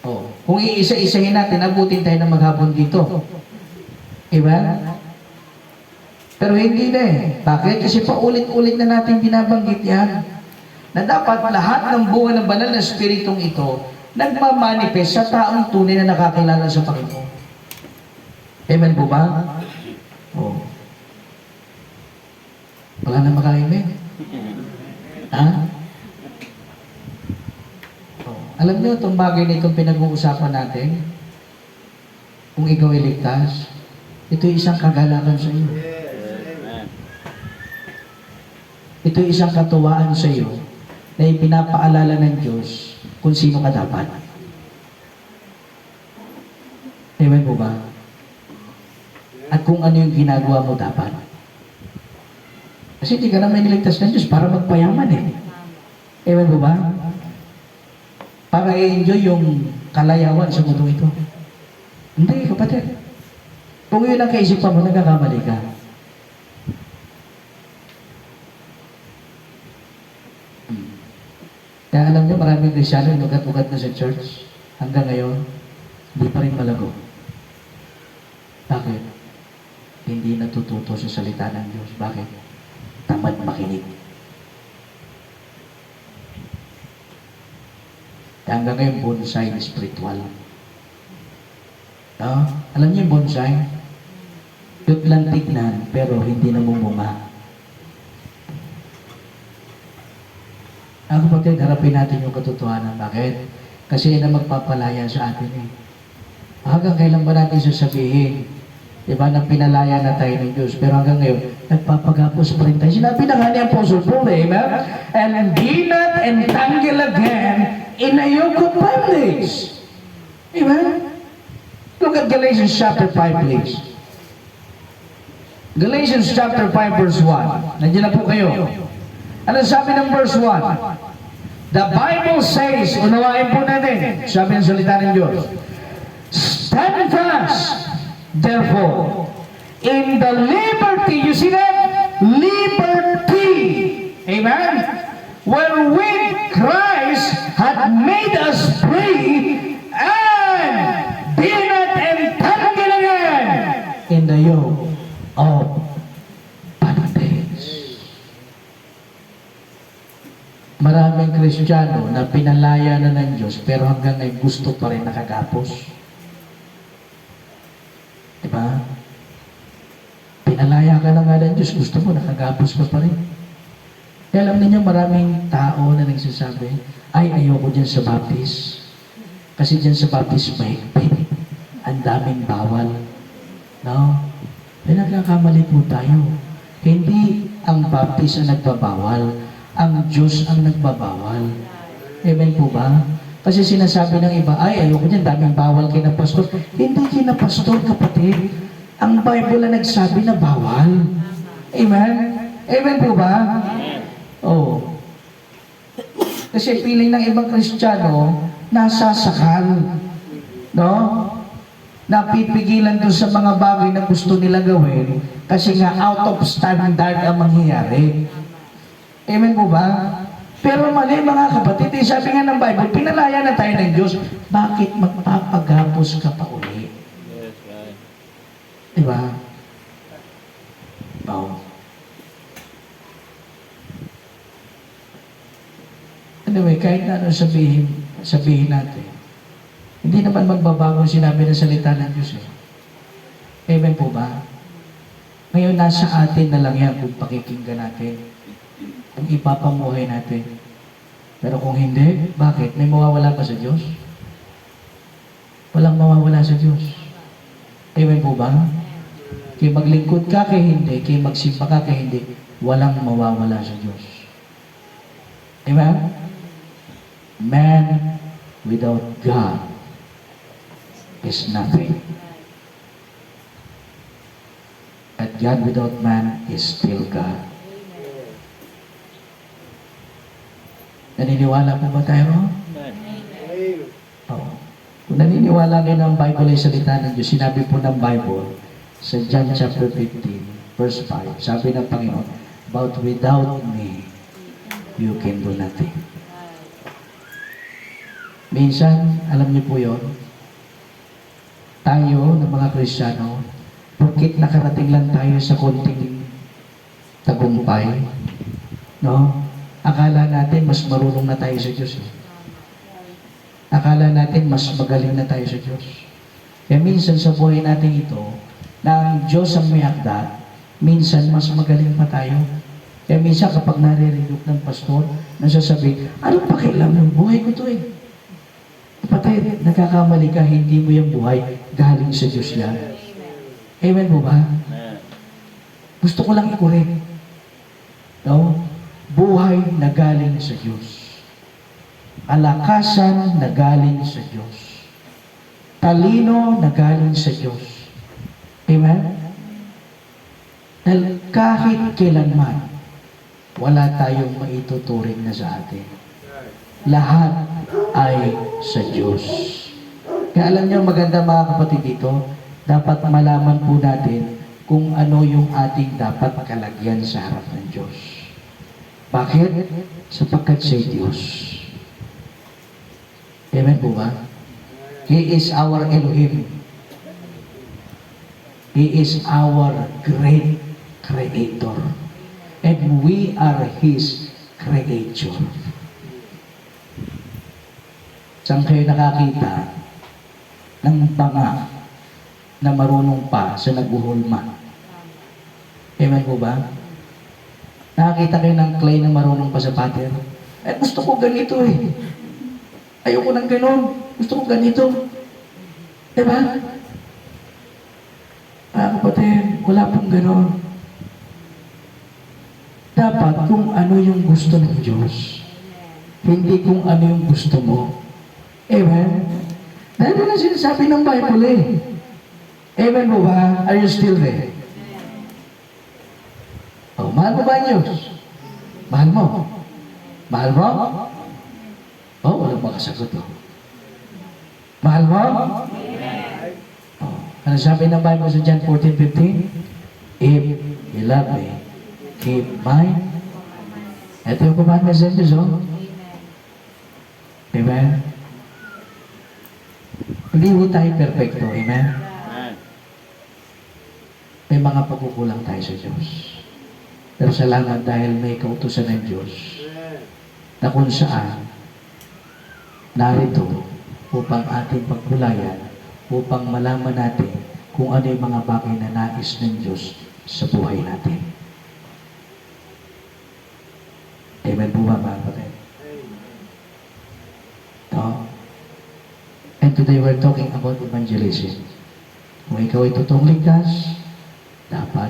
Oh. Kung iisa-isahin natin, abutin tayo ng maghapon dito. Diba? Pero hindi na eh. Bakit? Kasi paulit-ulit na natin binabanggit yan. Na dapat lahat ng bunga ng banal na Espiritong ito nagmamanifest sa taong tunay na nakakilala sa Panginoon. Amen po ba? Oh. Wala na maka-amen. Ha? Oh. Alam niyo, itong bagay na itong pinag-uusapan natin, kung ikaw ay ligtas, ito ay isang kagalakan sa iyo. Ito ay isang katuwaan sa iyo na ipinapaalala ng Diyos kung sino ka dapat. Amen po ba? At kung ano yung ginagawa mo dapat. Kasi hindi ka naman niligtas ng Diyos para magpayaman eh. Amen po ba? Para i-enjoy yung kalayawan sa mundo ito. Hindi, kapatid. Kung yun ang kaisipan mo, nagkakamali ka. Kaya alam niyo, maraming Kristyano yung ugat-ugat na sa church. Hanggang ngayon, hindi pa rin malago. Bakit? Hindi natututo sa salita ng Diyos. Bakit? Tamad makinig. Kaya hanggang ngayon, bonsai spiritual. No? Alam niyo yung bonsai? Cute lang tignan, pero hindi namumunga. Ang kapatid, harapin natin yung katotohanan. Bakit? Kasi yan ang magpapalaya sa atin eh. Hanggang kailan ba natin sasabihin? Diba, nang pinalaya na tayo ng Diyos. Pero hanggang ngayon, nagpapagapos pa rin tayo. Sinabi na nga ni Apostle Paul, amen? And be not entangled again in a yoke of bondage. Amen? Look at Galatians chapter 5, please. Galatians chapter 5, verse 1. Nandiyan na po kayo. Ano sabi ng verse 1? The Bible says, unawain po natin, sabi ng salita ng Diyos, stand fast, therefore, in the liberty, you see that? Liberty. Amen? Wherewith Christ hath made us free, and be not entangled again in the yoke of bondage. Maraming Kristiyano na pinalaya na ng Diyos pero hanggang ngayon gusto pa rin nakagapos. Diba? Pinalaya ka na nga ng Diyos, gusto mo nakagapos ka pa rin. Kaya alam niyo maraming tao na nagsasabi, ay ayoko dyan sa baptis. Kasi dyan sa baptis mahigpit. Ang daming bawal. No? Pinagkakamali po tayo. Hindi ang baptis ang nagbabawal. Ang Diyos ang nagbabawal. Amen po ba? Kasi sinasabi ng iba, ay, ayoko dyan, daming bawal kina pastor. Hindi kina pastor, kapatid. Ang Bible na nagsabi na bawal. Amen? Amen po ba? Oh. Kasi feeling ng ibang Kristiyano, nasasakal. No? Napipigilan doon sa mga bagay na gusto nila gawin kasi nga out of standard ang mangyayari. Amen po ba? Pero mali mga kapatid, sabi nga ng Bible, pinalaya na tayo ng Diyos, bakit magpapagapos ka pa uli? Yes, right. Diba? Wow. Anyway, kahit na ano sabihin natin, hindi naman magbabago ang sinabi ng salita ng Diyos eh. Amen po ba? Ngayon, nasa atin na lang yan kung pakikinggan natin, kung ipapamuhay natin. Pero kung hindi, bakit? May mawawala pa sa Diyos? Walang mawawala sa Diyos. Amen po ba? Kaya maglingkod ka kay hindi, kaya magsimba ka kay hindi, walang mawawala sa Diyos. Amen? Man without God is nothing. And God without man is still God. Naniniwala po ba tayo? Oo. Kung naniniwala kayo ng Bible ay salita ng Diyos, sinabi po ng Bible sa John chapter 15, verse 5, sabi ng Panginoon, "But without me, you can do nothing." Minsan, alam niyo po yun, tayo ng mga Kristiyano, porkit nakarating lang tayo sa konting tagumpay, no? Akala natin mas marunong na tayo sa Diyos. Akala natin mas magaling na tayo sa Diyos. Kaya minsan sa buhay natin ito, na ang Diyos ang may akda, minsan mas magaling pa tayo. Kaya minsan kapag naririnig ng pastor, nasasabi, anong pakialam ng buhay ko to eh? Kapatid, nagkakamali ka, hindi mo yung buhay galing sa Diyos yan. Amen po ba? Gusto ko lang i-correct. No? Buhay na galing sa Diyos. Kalakasan na galing sa Diyos. Talino na galing sa Diyos. Amen? Dahil kahit kailanman, wala tayong maituturing na sa atin. Lahat ay sa Diyos. Kaya alam niyo, maganda mga kapatid dito, dapat malaman po natin kung ano yung ating dapat kalagyan sa harap ng Diyos. Bakit? Sapagkat siya Diyos. Amen po ba? He is our Elohim. He is our great Creator. And we are His creature. Saan kayo nakakita ng banga na marunong pa sa nagbuhulma? Amen po ba? Nakakita kayo ng clay na marunong pa sa pattern? Eh, gusto ko ganito eh. Ayoko ng ganon. Gusto ko ganito. Diba? Kapatid, wala pong ganon. Dapat kung ano yung gusto ng Diyos. Hindi kung ano yung gusto mo. Amen? Dahil na sinasabi ng Bible eh. Amen mo ba? Are you still there? Oh, mahal mo ba ang Diyos? Mahal mo? Mahal mo? Oh, walang makasagot oh. Mahal mo? Oh, ano sabi ng Bible sa John 14:15? If you love me, keep my... Ito yung commandments ng Diyos, oh. Amen? Hindi ho tayo perfecto, amen? May mga pagkukulang tayo sa Diyos. Pero salamat dahil may kautusan ng Diyos na kung saan narito upang ating pagpulayan, upang malaman natin kung ano yung mga bagay na nais ng Diyos sa buhay natin. Amen po ba, mga kapatid? No? And today we're talking about evangelism. Kung ikaw ay totoong ligtas, dapat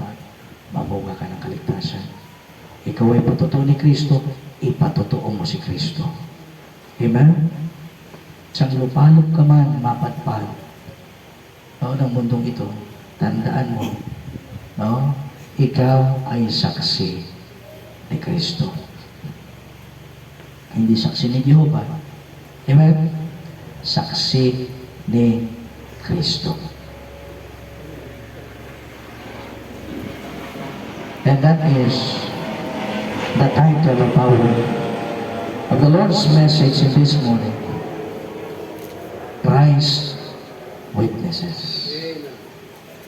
mabuga ka ng kaligtasan. Ikaw ay patotoo ni Kristo, ipatotoo mo si Kristo. Amen? Sang lupalop ka man, mapatpad. No, ng mundong ito, tandaan mo, no? Ikaw ay saksi ni Kristo. Hindi saksi ni Jehovah. Amen? Saksi ni Kristo. And that is the title of the Lord's message in this morning. Christ Witnesses.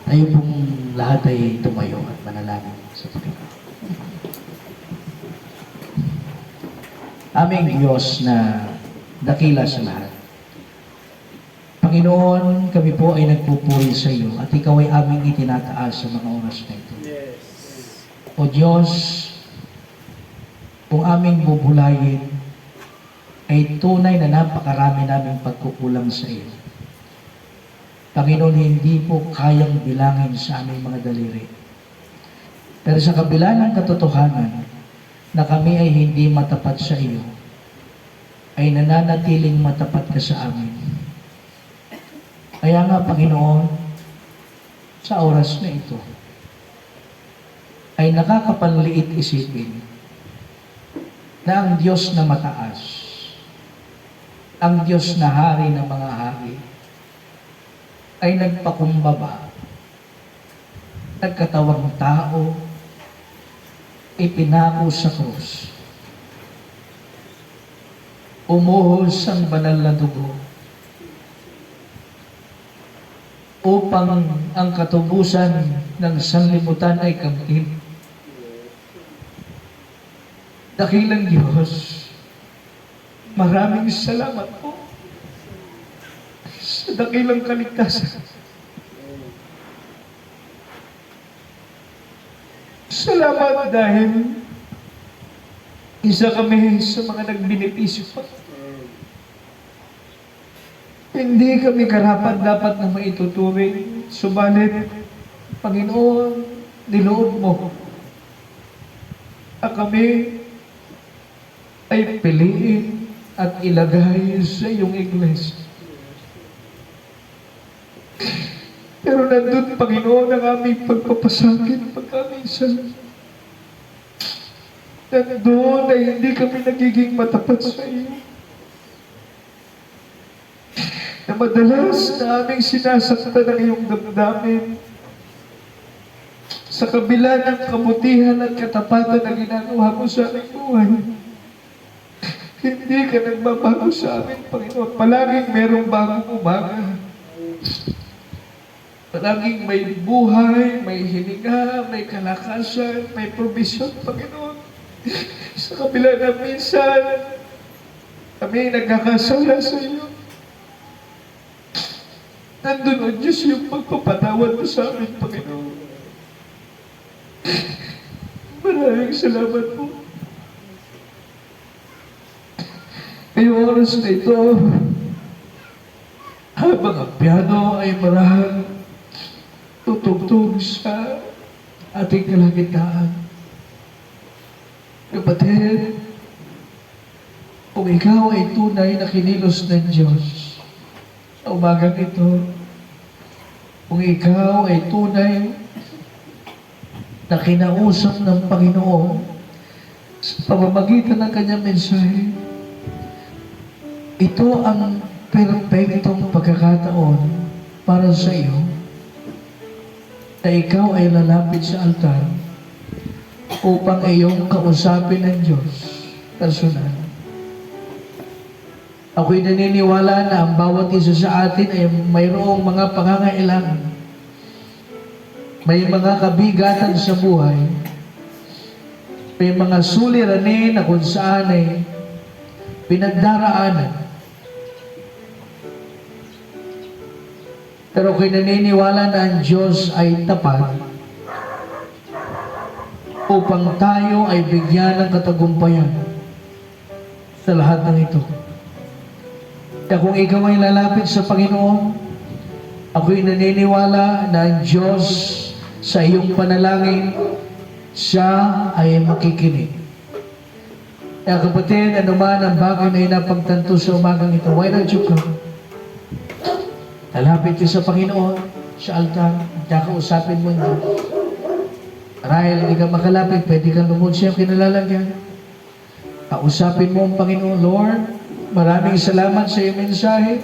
Tayo pong lahat ay tumayo at manalangin sa Panginoon. Aming Diyos na dakila sa lahat. Panginoon, kami po ay nagpupuri sa iyo at ikaw ay aming itinataas sa mga oras na ito. O Diyos, kung aming bubulayin, ay tunay na napakarami naming pagkukulang sa iyo. Panginoon, hindi po kayang bilangin sa aming mga daliri. Pero sa kabila ng katotohanan na kami ay hindi matapat sa iyo, ay nananatiling matapat ka sa amin. Kaya nga, Panginoon, sa oras na ito, ay nakakapanliit isipin na ang Diyos na mataas, ang Diyos na hari ng mga hari, ay nagpakumbaba, nagkatawang tao, ipinako sa krus. Umuhos ang banal na dugo upang ang katubusan ng sanlibutan ay kamtin. Dakilang Diyos, maraming salamat po sa dakilang kaligtasan. Salamat dahil isa kami sa mga nagbenepisyo pa. Hindi kami karapat dapat na maituturing, subalit, Panginoon, niloob mo na kami ay piliin at ilagay sa iyong iglesia. Pero nandun, Panginoon, ang aming pagpapasakit pagkaminsan. Nandun ay hindi kami nagiging matapat sa iyo. Na madalas na aming sinasaktan ang iyong damdamin sa kabila ng kabutihan at katapatan na ginagawa mo sa aming buhay. Hindi ka nagbabago sa amin, Panginoon. Palaging merong bagong umaga. Palaging may buhay, may hininga, may kalakasan, may provision, Panginoon. Sa kabila na minsan, kami nagkakasala sa iyo. Nandun, O Diyos, yung pagpapatawad mo sa amin, Panginoon. Maraming salamat po. Ngayong oras na ito, habang ang piano ay marahang tutugtog sa ating kalagitnaan. Kapatid, kung ikaw ay tunay na kinilos ng Diyos sa umagang ito, kung ikaw ay tunay na kinausap ng Panginoon sa pamamagitan ng kanyang mensahe, ito ang perpektong pagkakataon para sa iyo na ikaw ay lalapit sa altar upang iyong kausapin ng Diyos personal. Ako'y naniniwala na ang bawat isa sa atin ay mayroong mga pangangailangan. May mga kabigatan sa buhay. May mga suliranin na kung saan ay pinagdaraanan. Pero ako'y naniniwala na ang Diyos ay tapat upang tayo ay bigyan ng katagumpayan sa lahat ng ito. Kaya kung ikaw ay lalapit sa Panginoon, ako'y naniniwala na ang Diyos sa iyong panalangin, siya ay makikinig. Kaya kapatid, anuman ang bagay na inapagtanto sa umagang ito, why don't you come? Lalapit ka sa Panginoon, sa altar, kakausapin mo niya. Marahil hindi ka makalapit, pwede kang lumod siya kinalalagyan. Kausapin mo ang Panginoon, Lord, maraming salamat sa iyong mensahe.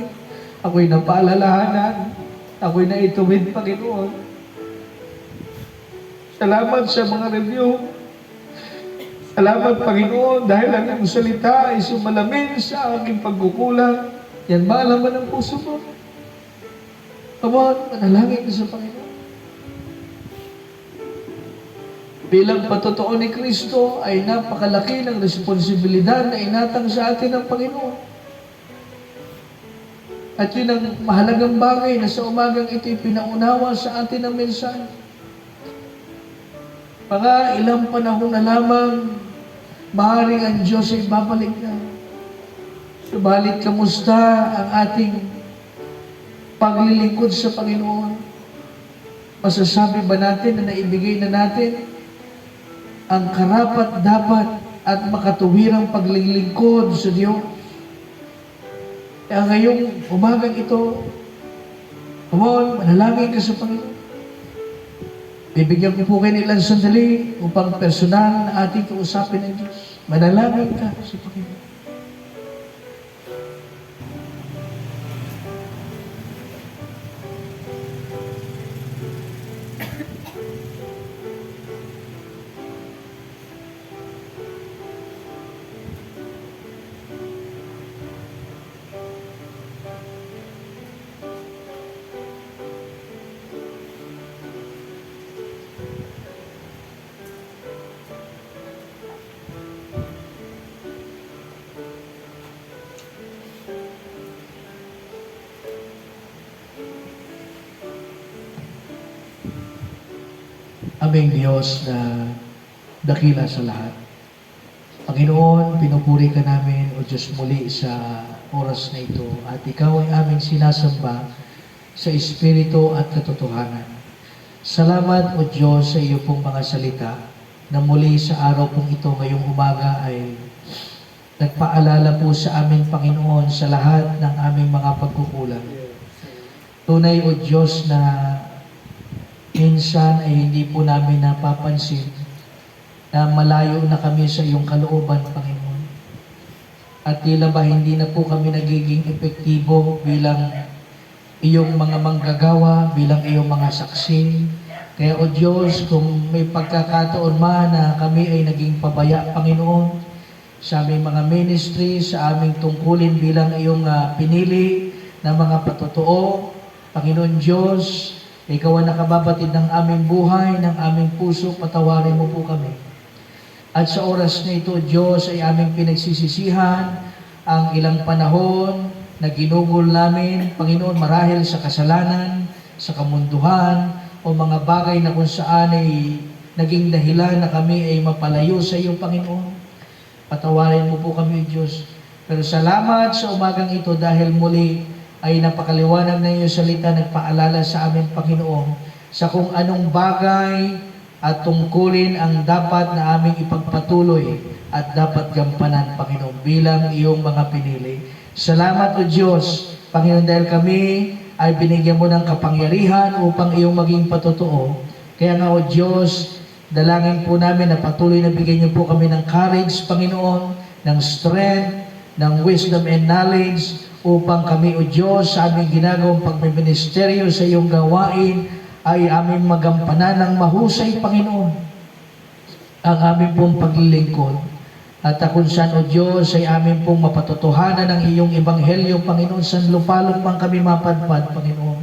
Ako'y napaalalahanan. Ako'y naituwid, Panginoon. Salamat sa mga review. Salamat, Panginoon, dahil ang iyong salita ay sumalamin sa aking pagkukulang. Yan ba alaman ang puso mo? Come on, manalangin ka sa Panginoon. Bilang patotoo ni Kristo ay napakalaki ng responsibilidad na inatang sa atin ng Panginoon. At yun ang mahalagang bagay na sa umagang ito'y pinaunawa sa atin ng mensahe. Mga ilang panahon na lamang, maaaring ang Diyos ay babalik na. Subalit, kamusta ang ating paglilingkod sa Panginoon? Masasabi ba natin na naibigay na natin ang karapat-dapat at makatuwirang paglilingkod sa Diyos? Kaya ngayong umagang ito, Come on, manalangin ka sa Panginoon. Bibigyan ko po kayo ng ilang sandali upang personal na ating kausapin ng Diyos. Manalangin ka sa Panginoon. Aming Diyos na dakila sa lahat. Panginoon, pinupuri ka namin, O Diyos, muli sa oras na ito. At Ikaw ay aming sinasamba sa Espiritu at katotohanan. Salamat, O Diyos, sa iyo pong mga salita na muli sa araw pong ito ngayong umaga ay nagpaalala po sa amin, Panginoon, sa lahat ng aming mga pagkukulang. Tunay, O Diyos, na minsan ay hindi po namin napapansin na malayo na kami sa iyong kalooban, Panginoon. At tila ba hindi na po kami nagiging epektibo bilang iyong mga manggagawa, bilang iyong mga saksi. Kaya o Diyos, kung may pagkakataon man na kami ay naging pabaya, Panginoon, sa aming mga ministry, sa aming tungkulin bilang iyong pinili na mga patotoo, Panginoon Diyos, Ikaw ang nakababatid ng aming buhay, ng aming puso, patawarin mo po kami. At sa oras na ito, Diyos, ay aming pinagsisisihan ang ilang panahon na ginugol namin, Panginoon, marahil sa kasalanan, sa kamunduhan, o mga bagay na kung saan ay naging dahilan na kami ay mapalayo sa iyo, Panginoon. Patawarin mo po kami, Diyos. Pero salamat sa umagang ito dahil muli ay napakaliwanag na iyong salita, nagpaalala sa amin, Panginoon, sa kung anong bagay at tungkulin ang dapat na aming ipagpatuloy at dapat gampanan, Panginoon, bilang iyong mga pinili. Salamat, O Diyos, Panginoon, dahil kami ay binigyan mo ng kapangyarihan upang iyong maging patotoo. Kaya nga, O Diyos, dalangin po namin na patuloy na bigyan niyo po kami ng courage, Panginoon, ng strength, ng wisdom and knowledge, upang kami, O Diyos, sa aming ginagawang pagmiministeryo sa iyong gawain, ay aming magampanan ng mahusay, Panginoon, ang aming pong paglilingkod. At kung saan, O Diyos, ay aming pong mapatotohanan ng iyong ebanghelyo, Panginoon, sa lupalong mang kami mapadpad, Panginoon,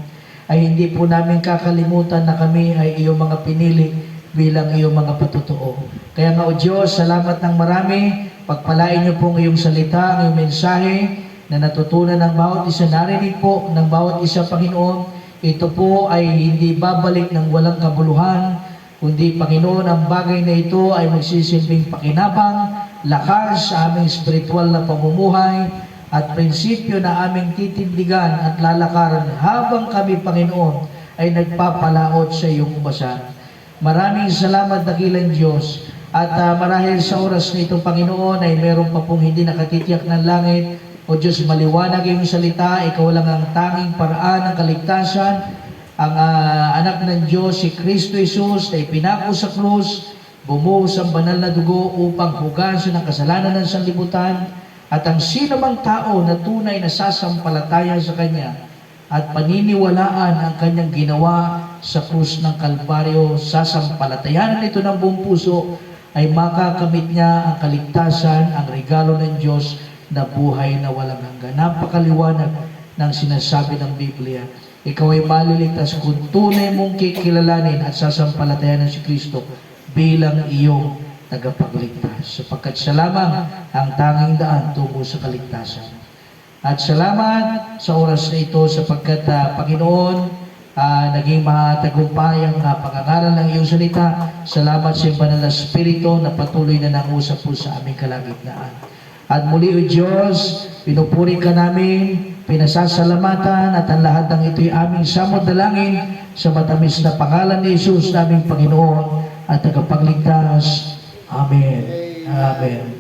ay hindi po namin kakalimutan na kami ay iyong mga pinili bilang iyong mga patotoo. Kaya nga, O Diyos, salamat ng marami, pagpalain niyo pong iyong salita, ang iyong mensahe, na natutunan ng bawat isa, narinig po ng bawat isa, Panginoon. Ito po ay hindi babalik ng walang kabuluhan, kundi, Panginoon, ang bagay na ito ay magsisilbing pakinabang, lakas sa aming spiritual na pamumuhay, at prinsipyo na aming titindigan at lalakaran habang kami, Panginoon, ay nagpapalaot sa iyong ubasan. Maraming salamat, dakilang Diyos. At marahil sa oras na ito, Panginoon, ay meron pa pong hindi nakatitiyak ng langit. O Diyos, maliwanag iyong salita, ikaw lang ang tanging paraan ng kaligtasan. Ang anak ng Diyos, si Kristo Jesus, ay pinako sa krus, bumuhos ang banal na dugo upang hugasan ang kasalanan ng sanlibutan. At ang sino mang tao na tunay na sasampalataya sa Kanya at paniniwalaan ang Kanyang ginawa sa krus ng Kalbaryo, sasampalatayanan ito ng buong puso, ay makakamit niya ang kaligtasan, ang regalo ng Diyos, na buhay na walang hanggan. Napakaliwanag ng sinasabi ng Biblia. Ikaw ay maliligtas kung tunay mong kikilalanin at sasampalatayan ng si Kristo bilang iyong tagapagligtas. Sapagkat siya lamang ang tanging daan tungo sa kaligtasan. At salamat sa oras na ito sapagkat Panginoon, naging matagumpay ang pangangaral ng iyong salita. Salamat sa iyong banal na Espiritu na patuloy na nangusap po sa aming kalagitnaan. At muli, O Diyos, pinupuri ka namin, pinasasalamatan, at ang lahat ng ito'y aming samot-dalangin sa matamis na pangalan ni Jesus, naming Panginoon at tagapagligtas. Amen. Amen.